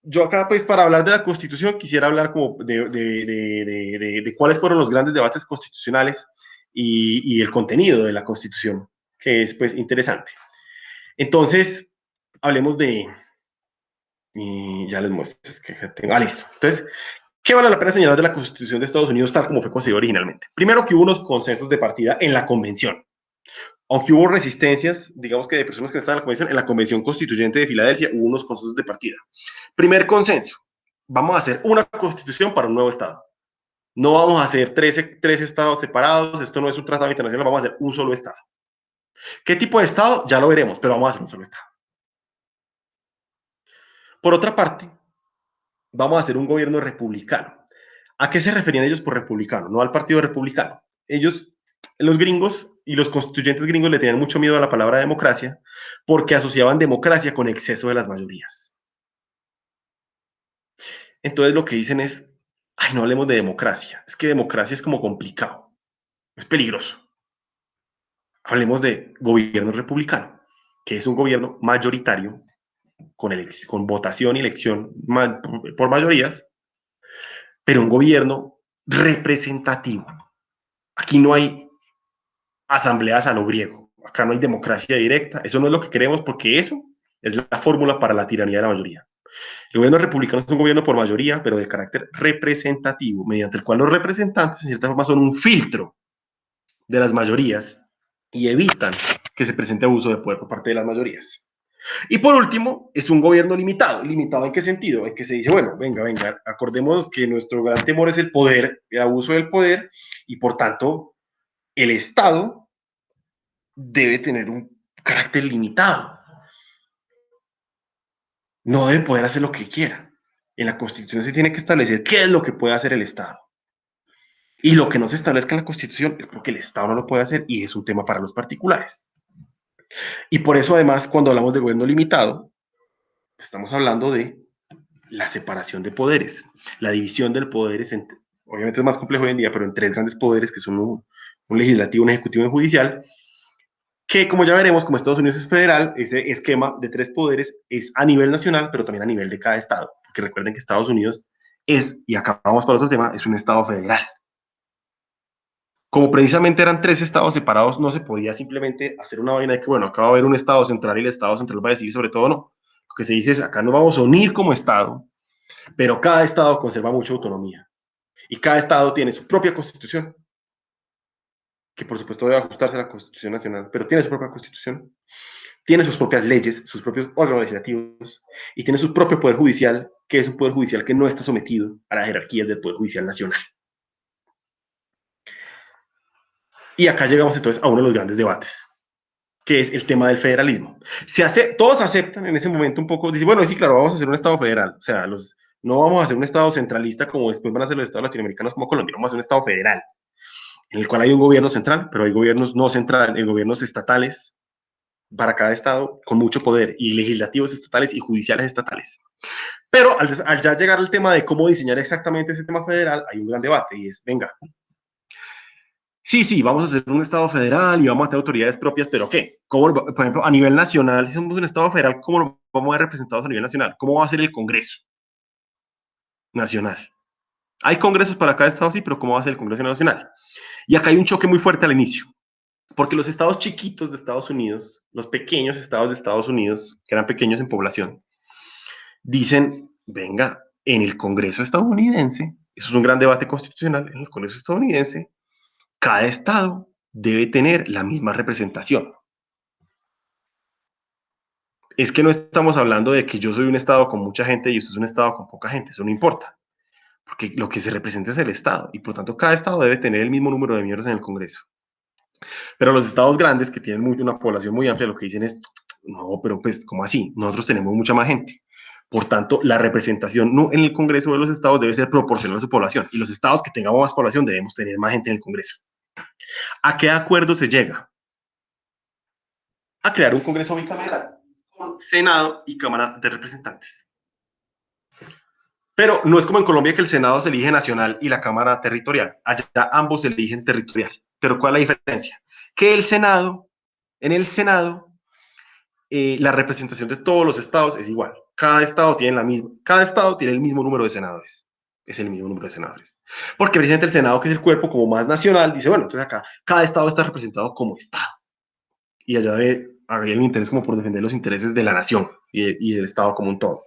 yo acá, pues, para hablar de la Constitución, quisiera hablar como de cuáles fueron los grandes debates constitucionales y el contenido de la Constitución, que es, pues, interesante. Entonces, hablemos de... ya les muestro. Es que tengo, listo. Entonces, ¿qué vale la pena señalar de la Constitución de Estados Unidos tal como fue concebida originalmente? Primero que hubo unos consensos de partida en la Convención. Aunque hubo resistencias, digamos que de personas que no estaban en la Convención Constituyente de Filadelfia hubo unos consensos de partida. Primer consenso, vamos a hacer una constitución para un nuevo Estado. No vamos a hacer tres estados separados, esto no es un tratado internacional, vamos a hacer un solo Estado. ¿Qué tipo de Estado? Ya lo veremos, pero vamos a hacer un solo Estado. Por otra parte, vamos a hacer un gobierno republicano. ¿A qué se referían ellos por republicano? No al partido republicano. Ellos, los gringos y los constituyentes gringos le tenían mucho miedo a la palabra democracia porque asociaban democracia con exceso de las mayorías. Entonces lo que dicen es, ay, no hablemos de democracia, es que democracia es como complicado, es peligroso. Hablemos de gobierno republicano, que es un gobierno mayoritario con votación y elección por mayorías, pero un gobierno representativo. Aquí no hay asambleas a lo griego, acá no hay democracia directa, eso no es lo que queremos porque eso es la fórmula para la tiranía de la mayoría. El gobierno republicano es un gobierno por mayoría, pero de carácter representativo, mediante el cual los representantes, en cierta forma, son un filtro de las mayorías y evitan que se presente abuso de poder por parte de las mayorías. Y por último, es un gobierno limitado. ¿Limitado en qué sentido? En que se dice, bueno, venga, acordemos que nuestro gran temor es el poder, el abuso del poder, y por tanto, el Estado debe tener un carácter limitado. No debe poder hacer lo que quiera. En la Constitución se tiene que establecer qué es lo que puede hacer el Estado. Y lo que no se establezca en la Constitución es porque el Estado no lo puede hacer y es un tema para los particulares. Y por eso, además, cuando hablamos de gobierno limitado, estamos hablando de la separación de poderes. La división del poder es, obviamente es más complejo hoy en día, pero en tres grandes poderes que son un legislativo, un ejecutivo y un judicial, que como ya veremos, como Estados Unidos es federal, ese esquema de tres poderes es a nivel nacional, pero también a nivel de cada estado. Porque recuerden que Estados Unidos es, y acá vamos para otro tema, es un estado federal. Como precisamente eran tres estados separados, no se podía simplemente hacer una vaina de que, bueno, acá va a haber un estado central y el estado central va a decidir sobre todo, no. Lo que se dice es, acá nos vamos a unir como estado, pero cada estado conserva mucha autonomía. Y cada estado tiene su propia constitución, que por supuesto debe ajustarse a la Constitución Nacional, pero tiene su propia constitución, tiene sus propias leyes, sus propios órganos legislativos, y tiene su propio poder judicial, que es un poder judicial que no está sometido a las jerarquías del poder judicial nacional. Y acá llegamos entonces a uno de los grandes debates, que es el tema del federalismo. Todos aceptan en ese momento un poco, dicen, bueno, sí, claro, vamos a hacer un Estado federal, o sea, no vamos a hacer un Estado centralista como después van a hacer los Estados latinoamericanos como Colombia, vamos a hacer un Estado federal, en el cual hay un gobierno central, pero hay gobiernos no centrales, hay gobiernos estatales para cada Estado con mucho poder, y legislativos estatales y judiciales estatales. Pero al ya llegar al tema de cómo diseñar exactamente ese tema federal, hay un gran debate, y es, venga, sí, vamos a hacer un Estado federal y vamos a tener autoridades propias, pero ¿qué? ¿Cómo, por ejemplo, a nivel nacional, si somos un Estado federal, ¿cómo nos vamos a ver representados a nivel nacional? ¿Cómo va a ser el Congreso Nacional? Hay congresos para cada Estado, sí, pero ¿cómo va a ser el Congreso Nacional? Y acá hay un choque muy fuerte al inicio, porque los estados chiquitos de Estados Unidos, los pequeños estados de Estados Unidos, que eran pequeños en población, dicen, venga, en el Congreso estadounidense, eso es un gran debate constitucional, en el Congreso estadounidense, cada estado debe tener la misma representación. Es que no estamos hablando de que yo soy un estado con mucha gente y usted es un estado con poca gente, eso no importa, porque lo que se representa es el estado y por tanto cada estado debe tener el mismo número de miembros en el Congreso. Pero los estados grandes que tienen una población muy amplia lo que dicen es, no, pero pues, ¿cómo así? Nosotros tenemos mucha más gente. Por tanto, la representación en el Congreso de los estados debe ser proporcional a su población y los estados que tengamos más población debemos tener más gente en el Congreso. ¿A qué acuerdo se llega? A crear un Congreso bicameral, Senado y Cámara de Representantes. Pero no es como en Colombia que el Senado se elige nacional y la Cámara territorial. Allá ambos se eligen territorial. Pero ¿cuál es la diferencia? Que el Senado, en el Senado, la representación de todos los estados es igual. Cada estado tiene el mismo número de senadores. Es el mismo número de senadores. Porque precisamente el Senado, que es el cuerpo como más nacional, dice, bueno, entonces acá cada estado está representado como estado. Y allá había un interés como por defender los intereses de la nación y del estado como un todo.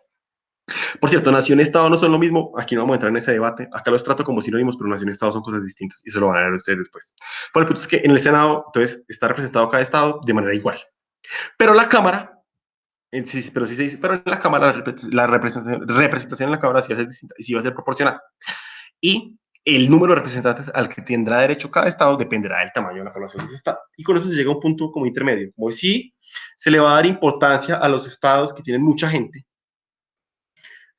Por cierto, nación y estado no son lo mismo. Aquí no vamos a entrar en ese debate. Acá los trato como sinónimos, pero nación y estado son cosas distintas. Y eso lo van a ver ustedes después. Pero el punto es que en el Senado, entonces, está representado cada estado de manera igual. Pero la Cámara, sí se dice, pero en la Cámara la representación en la Cámara sí va a ser distinta y sí va a ser proporcional. Y el número de representantes al que tendrá derecho cada estado dependerá del tamaño de la población de ese estado. Y con eso se llega a un punto como intermedio, como si se le va a dar importancia a los estados que tienen mucha gente,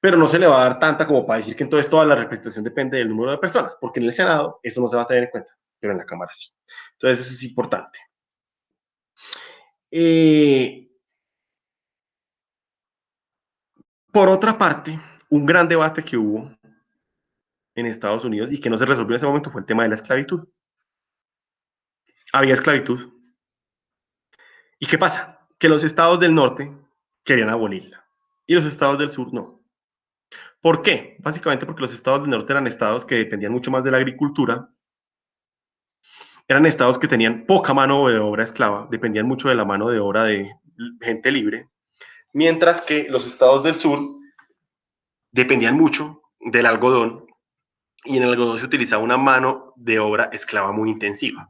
pero no se le va a dar tanta como para decir que entonces toda la representación depende del número de personas, porque en el Senado eso no se va a tener en cuenta, pero en la Cámara sí. Entonces eso es importante. Eh, por otra parte, un gran debate que hubo en Estados Unidos y que no se resolvió en ese momento fue el tema de la esclavitud. Había esclavitud. ¿Y qué pasa? Que los estados del norte querían abolirla y los estados del sur no. ¿Por qué? Básicamente porque los estados del norte eran estados que dependían mucho más de la agricultura, eran estados que tenían poca mano de obra esclava, dependían mucho de la mano de obra de gente libre, mientras que los estados del sur dependían mucho del algodón y en el algodón se utilizaba una mano de obra esclava muy intensiva.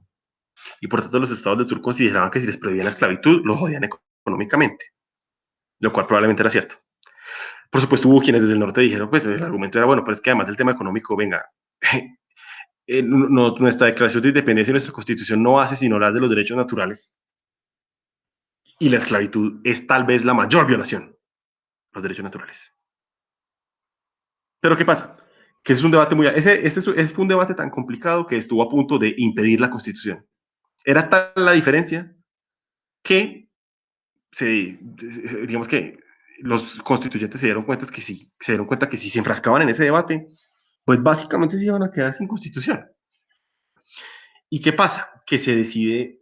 Y por tanto los estados del sur consideraban que si les prohibían la esclavitud, los jodían económicamente, lo cual probablemente era cierto. Por supuesto, hubo quienes desde el norte dijeron, pues el argumento era, bueno, pero es que además del tema económico, venga, nuestra declaración de independencia y nuestra constitución no hace sino hablar de los derechos naturales y la esclavitud es tal vez la mayor violación, los derechos naturales. Pero ¿qué pasa? Que es un debate ese fue un debate tan complicado que estuvo a punto de impedir la constitución. Era tal la diferencia que digamos que los constituyentes se dieron cuenta que si se enfrascaban en ese debate, pues básicamente se iban a quedar sin constitución. ¿Y qué pasa? Que se decide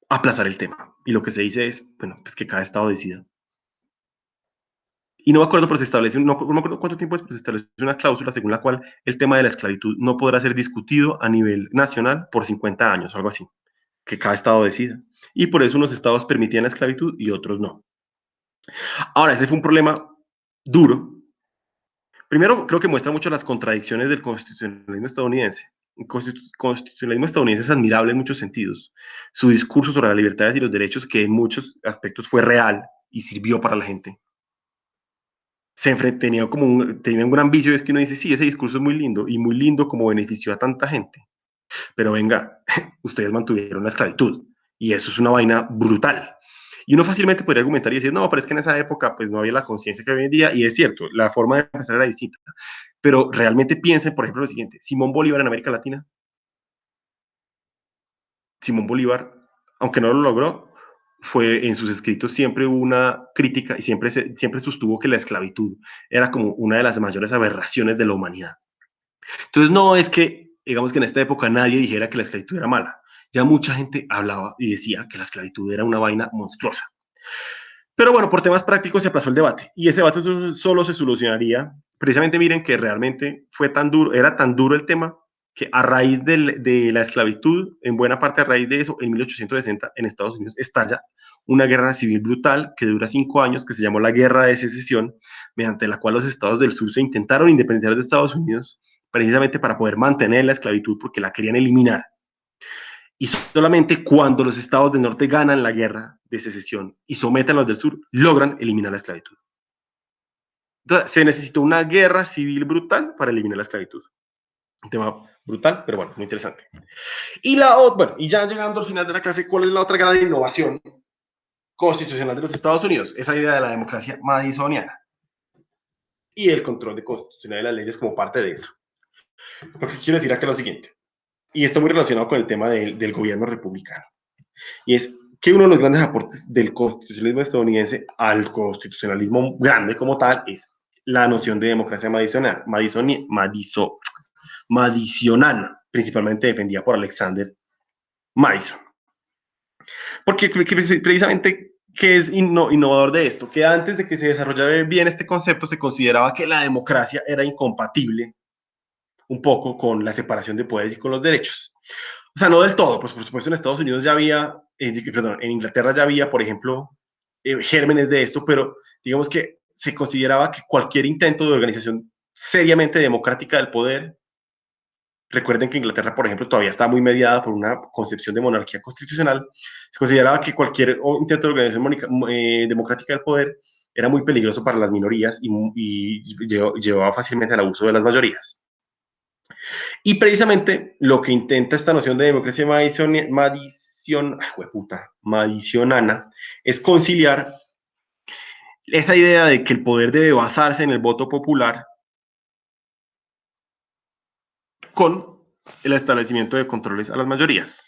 aplazar el tema. Y lo que se dice es, bueno, pues que cada estado decida. Y no me acuerdo, pero se establece, no me acuerdo cuánto tiempo es, pero se establece una cláusula según la cual el tema de la esclavitud no podrá ser discutido a nivel nacional por 50 años o algo así, que cada estado decida. Y por eso unos estados permitían la esclavitud y otros no. Ahora, ese fue un problema duro. Primero, creo que muestra mucho las contradicciones del constitucionalismo estadounidense. El constitucionalismo estadounidense es admirable en muchos sentidos. Su discurso sobre las libertades y los derechos, que en muchos aspectos fue real y sirvió para la gente, tenía un gran vicio, es que uno dice, sí, ese discurso es muy lindo, y muy lindo como benefició a tanta gente, pero venga, ustedes mantuvieron la esclavitud, y eso es una vaina brutal. Y uno fácilmente podría argumentar y decir, no, pero es que en esa época pues no había la conciencia que hoy en día, y es cierto, la forma de pensar era distinta, pero realmente piensen, por ejemplo, lo siguiente, Simón Bolívar en América Latina, Simón Bolívar, aunque no lo logró, fue en sus escritos siempre hubo una crítica y siempre sostuvo que la esclavitud era como una de las mayores aberraciones de la humanidad. Entonces no es que, digamos que en esta época nadie dijera que la esclavitud era mala. Ya mucha gente hablaba y decía que la esclavitud era una vaina monstruosa. Pero bueno, por temas prácticos se aplazó el debate y ese debate solo se solucionaría. Precisamente miren que realmente fue tan duro, era tan duro el tema que a raíz de la esclavitud, en buena parte a raíz de eso, en 1860 en Estados Unidos estalla una guerra civil brutal que dura 5 años, que se llamó la Guerra de Secesión, mediante la cual los estados del sur se intentaron independizar de Estados Unidos precisamente para poder mantener la esclavitud porque la querían eliminar. Y solamente cuando los estados del norte ganan la guerra de secesión y someten a los del sur, logran eliminar la esclavitud. Entonces, se necesitó una guerra civil brutal para eliminar la esclavitud. Un tema brutal, pero bueno, muy interesante. Y ya llegando al final de la clase, ¿cuál es la otra gran innovación constitucional de los Estados Unidos? Esa idea de la democracia madisoniana y el control de constitucional de las leyes como parte de eso. Lo que quiero decir acá es lo siguiente, y está muy relacionado con el tema del gobierno republicano, y es que uno de los grandes aportes del constitucionalismo estadounidense al constitucionalismo grande como tal es la noción de democracia madisoniana, principalmente defendida por Alexander Madison. Porque precisamente, ¿qué es innovador de esto? Que antes de que se desarrollara bien este concepto, se consideraba que la democracia era incompatible un poco con la separación de poderes y con los derechos. O sea, no del todo, pues por supuesto en Estados Unidos ya había, perdón, en Inglaterra ya había, por ejemplo, gérmenes de esto, pero digamos que se consideraba que cualquier intento de organización seriamente democrática del poder, recuerden que Inglaterra, por ejemplo, todavía está muy mediada por una concepción de monarquía constitucional, se consideraba que cualquier intento de organización democrática del poder era muy peligroso para las minorías y llevaba fácilmente al abuso de las mayorías. Y precisamente lo que intenta esta noción de democracia madisoniana es conciliar esa idea de que el poder debe basarse en el voto popular con el establecimiento de controles a las mayorías.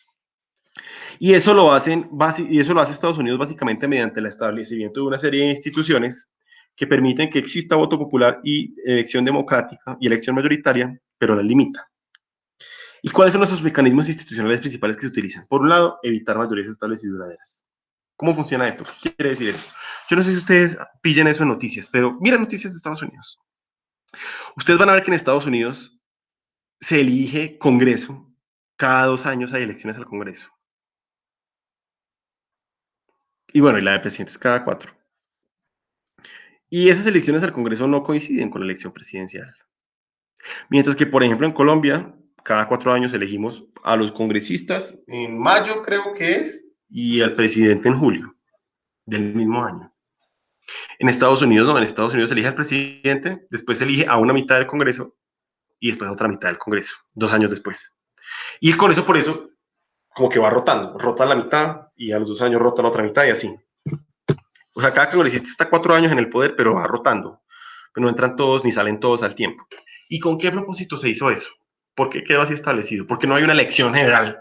Y eso lo hace Estados Unidos básicamente mediante el establecimiento de una serie de instituciones que permiten que exista voto popular y elección democrática y elección mayoritaria, pero la limita. ¿Y cuáles son nuestros mecanismos institucionales principales que se utilizan? Por un lado, evitar mayorías estables y duraderas. ¿Cómo funciona esto? ¿Qué quiere decir eso? Yo no sé si ustedes pillan eso en noticias, pero miren noticias de Estados Unidos. Ustedes van a ver que en Estados Unidos se elige Congreso. Cada 2 años hay elecciones al Congreso. Y bueno, y la de presidentes cada 4. Y esas elecciones al Congreso no coinciden con la elección presidencial. Mientras que, por ejemplo, en Colombia, cada 4 años elegimos a los congresistas en mayo, creo que es, y al presidente en julio del mismo año. En Estados Unidos no, en Estados Unidos se elige al presidente, después se elige a una mitad del Congreso y después a otra mitad del Congreso, 2 años después. Y el Congreso por eso como que va rotando, rota la mitad y a los 2 años rota la otra mitad y así. O sea, cada congresista está 4 años en el poder, pero va rotando. Pero no entran todos ni salen todos al tiempo. ¿Y con qué propósito se hizo eso? ¿Por qué quedó así establecido? Porque no hay una elección general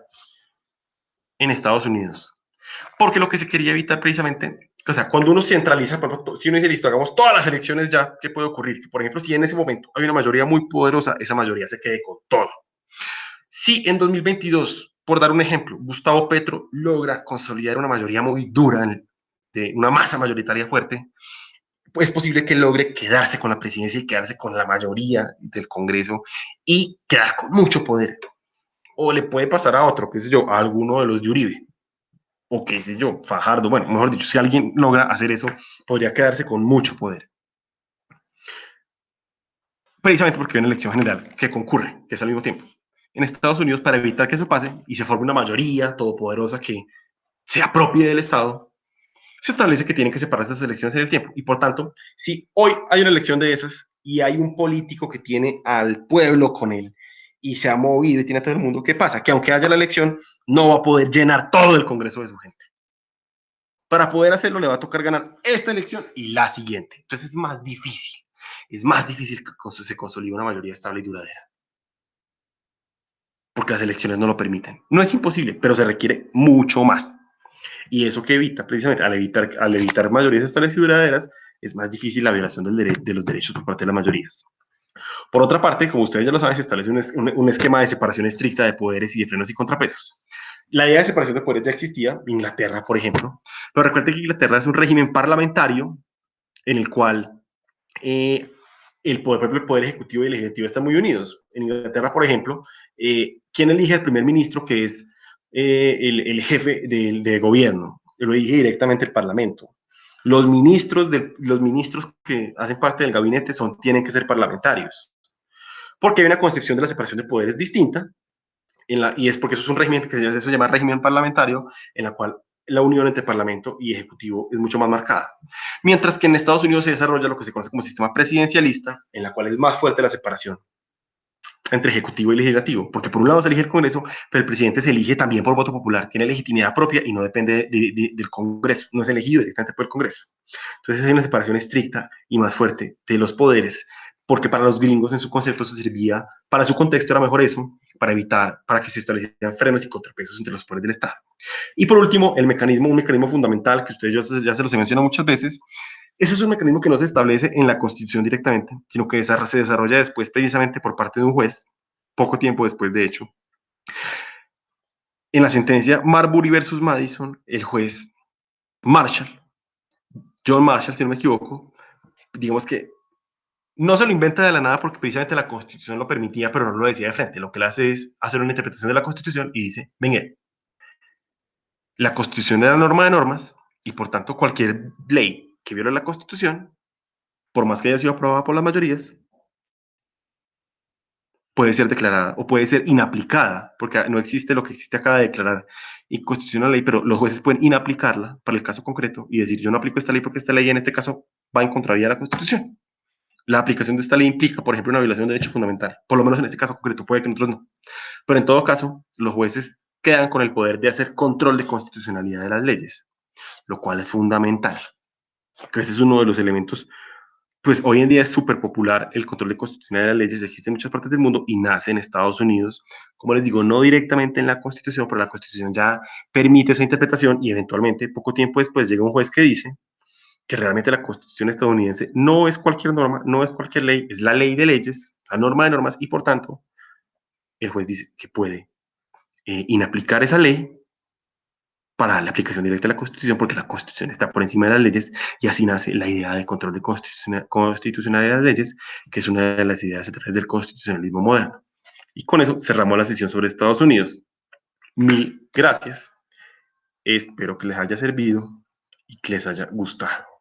en Estados Unidos. Porque lo que se quería evitar precisamente, o sea, cuando uno centraliza, por ejemplo, si uno dice, listo, hagamos todas las elecciones ya, ¿qué puede ocurrir? Que, por ejemplo, si en ese momento hay una mayoría muy poderosa, esa mayoría se quede con todo. Si en 2022, por dar un ejemplo, Gustavo Petro logra consolidar una mayoría muy dura, de una masa mayoritaria fuerte, pues es posible que logre quedarse con la presidencia y quedarse con la mayoría del Congreso y quedar con mucho poder. O le puede pasar a otro, qué sé yo, a alguno de los de Uribe, o qué sé yo, Fajardo, bueno, mejor dicho, si alguien logra hacer eso, podría quedarse con mucho poder. Precisamente porque hay una elección general que concurre, que es al mismo tiempo. En Estados Unidos, para evitar que eso pase y se forme una mayoría todopoderosa que se apropie del Estado, se establece que tienen que separar esas elecciones en el tiempo. Y por tanto, si hoy hay una elección de esas y hay un político que tiene al pueblo con él y se ha movido y tiene a todo el mundo, ¿qué pasa? Que aunque haya la elección, no va a poder llenar todo el Congreso de su gente. Para poder hacerlo, le va a tocar ganar esta elección y la siguiente. Entonces es más difícil. Es más difícil que se consolide una mayoría estable y duradera. Porque las elecciones no lo permiten. No es imposible, pero se requiere mucho más. Y eso que evita, precisamente, al evitar mayorías estables y duraderas, es más difícil la violación de los derechos por parte de las mayorías. Por otra parte, como ustedes ya lo saben, se establece un esquema de separación estricta de poderes y de frenos y contrapesos. La idea de separación de poderes ya existía, en Inglaterra, por ejemplo, pero recuerden que Inglaterra es un régimen parlamentario en el cual el poder ejecutivo y el legislativo están muy unidos. En Inglaterra, por ejemplo, ¿quién elige al primer ministro, que es el jefe de gobierno? Lo elige directamente el parlamento. Los ministros que hacen parte del gabinete tienen que ser parlamentarios, porque hay una concepción de la separación de poderes distinta, y es porque eso es un régimen que se llama régimen parlamentario, en la cual la unión entre parlamento y ejecutivo es mucho más marcada. Mientras que en Estados Unidos se desarrolla lo que se conoce como sistema presidencialista, en la cual es más fuerte la separación entre ejecutivo y legislativo, porque por un lado se elige el Congreso, pero el presidente se elige también por voto popular, tiene legitimidad propia y no depende del Congreso, no es elegido directamente por el Congreso. Entonces hay una separación estricta y más fuerte de los poderes, porque para los gringos en su concepto se servía, para su contexto era mejor eso, para que se establecieran frenos y contrapesos entre los poderes del Estado. Y por último, un mecanismo fundamental que ustedes ya se los he mencionado muchas veces, Ese es un mecanismo que no se establece en la Constitución directamente, sino que se desarrolla después precisamente por parte de un juez, poco tiempo después, de hecho. En la sentencia Marbury versus Madison, el juez Marshall, John Marshall, si no me equivoco, digamos que no se lo inventa de la nada porque precisamente la Constitución lo permitía, pero no lo decía de frente. Lo que él hace es hacer una interpretación de la Constitución y dice, venga, la Constitución es la norma de normas y por tanto cualquier ley que viole la Constitución, por más que haya sido aprobada por las mayorías, puede ser declarada o puede ser inaplicada, porque no existe lo que existe acá de declarar inconstitucional ley, pero los jueces pueden inaplicarla para el caso concreto y decir, yo no aplico esta ley porque esta ley en este caso va en contravía de la Constitución. La aplicación de esta ley implica, por ejemplo, una violación de derecho fundamental, por lo menos en este caso concreto, puede que en otros no. Pero en todo caso, los jueces quedan con el poder de hacer control de constitucionalidad de las leyes, lo cual es fundamental. Ese es uno de los elementos. Pues hoy en día es súper popular el control de constitucionalidad de las leyes, existe en muchas partes del mundo y nace en Estados Unidos, como les digo, no directamente en la Constitución, pero la Constitución ya permite esa interpretación y eventualmente, poco tiempo después, llega un juez que dice que realmente la Constitución estadounidense no es cualquier norma, no es cualquier ley, es la ley de leyes, la norma de normas y por tanto, el juez dice que puede inaplicar esa ley para la aplicación directa de la Constitución, porque la Constitución está por encima de las leyes, y así nace la idea de control de constitucionalidad de las leyes, que es una de las ideas a través del constitucionalismo moderno. Y con eso cerramos la sesión sobre Estados Unidos. Mil gracias. Espero que les haya servido y que les haya gustado.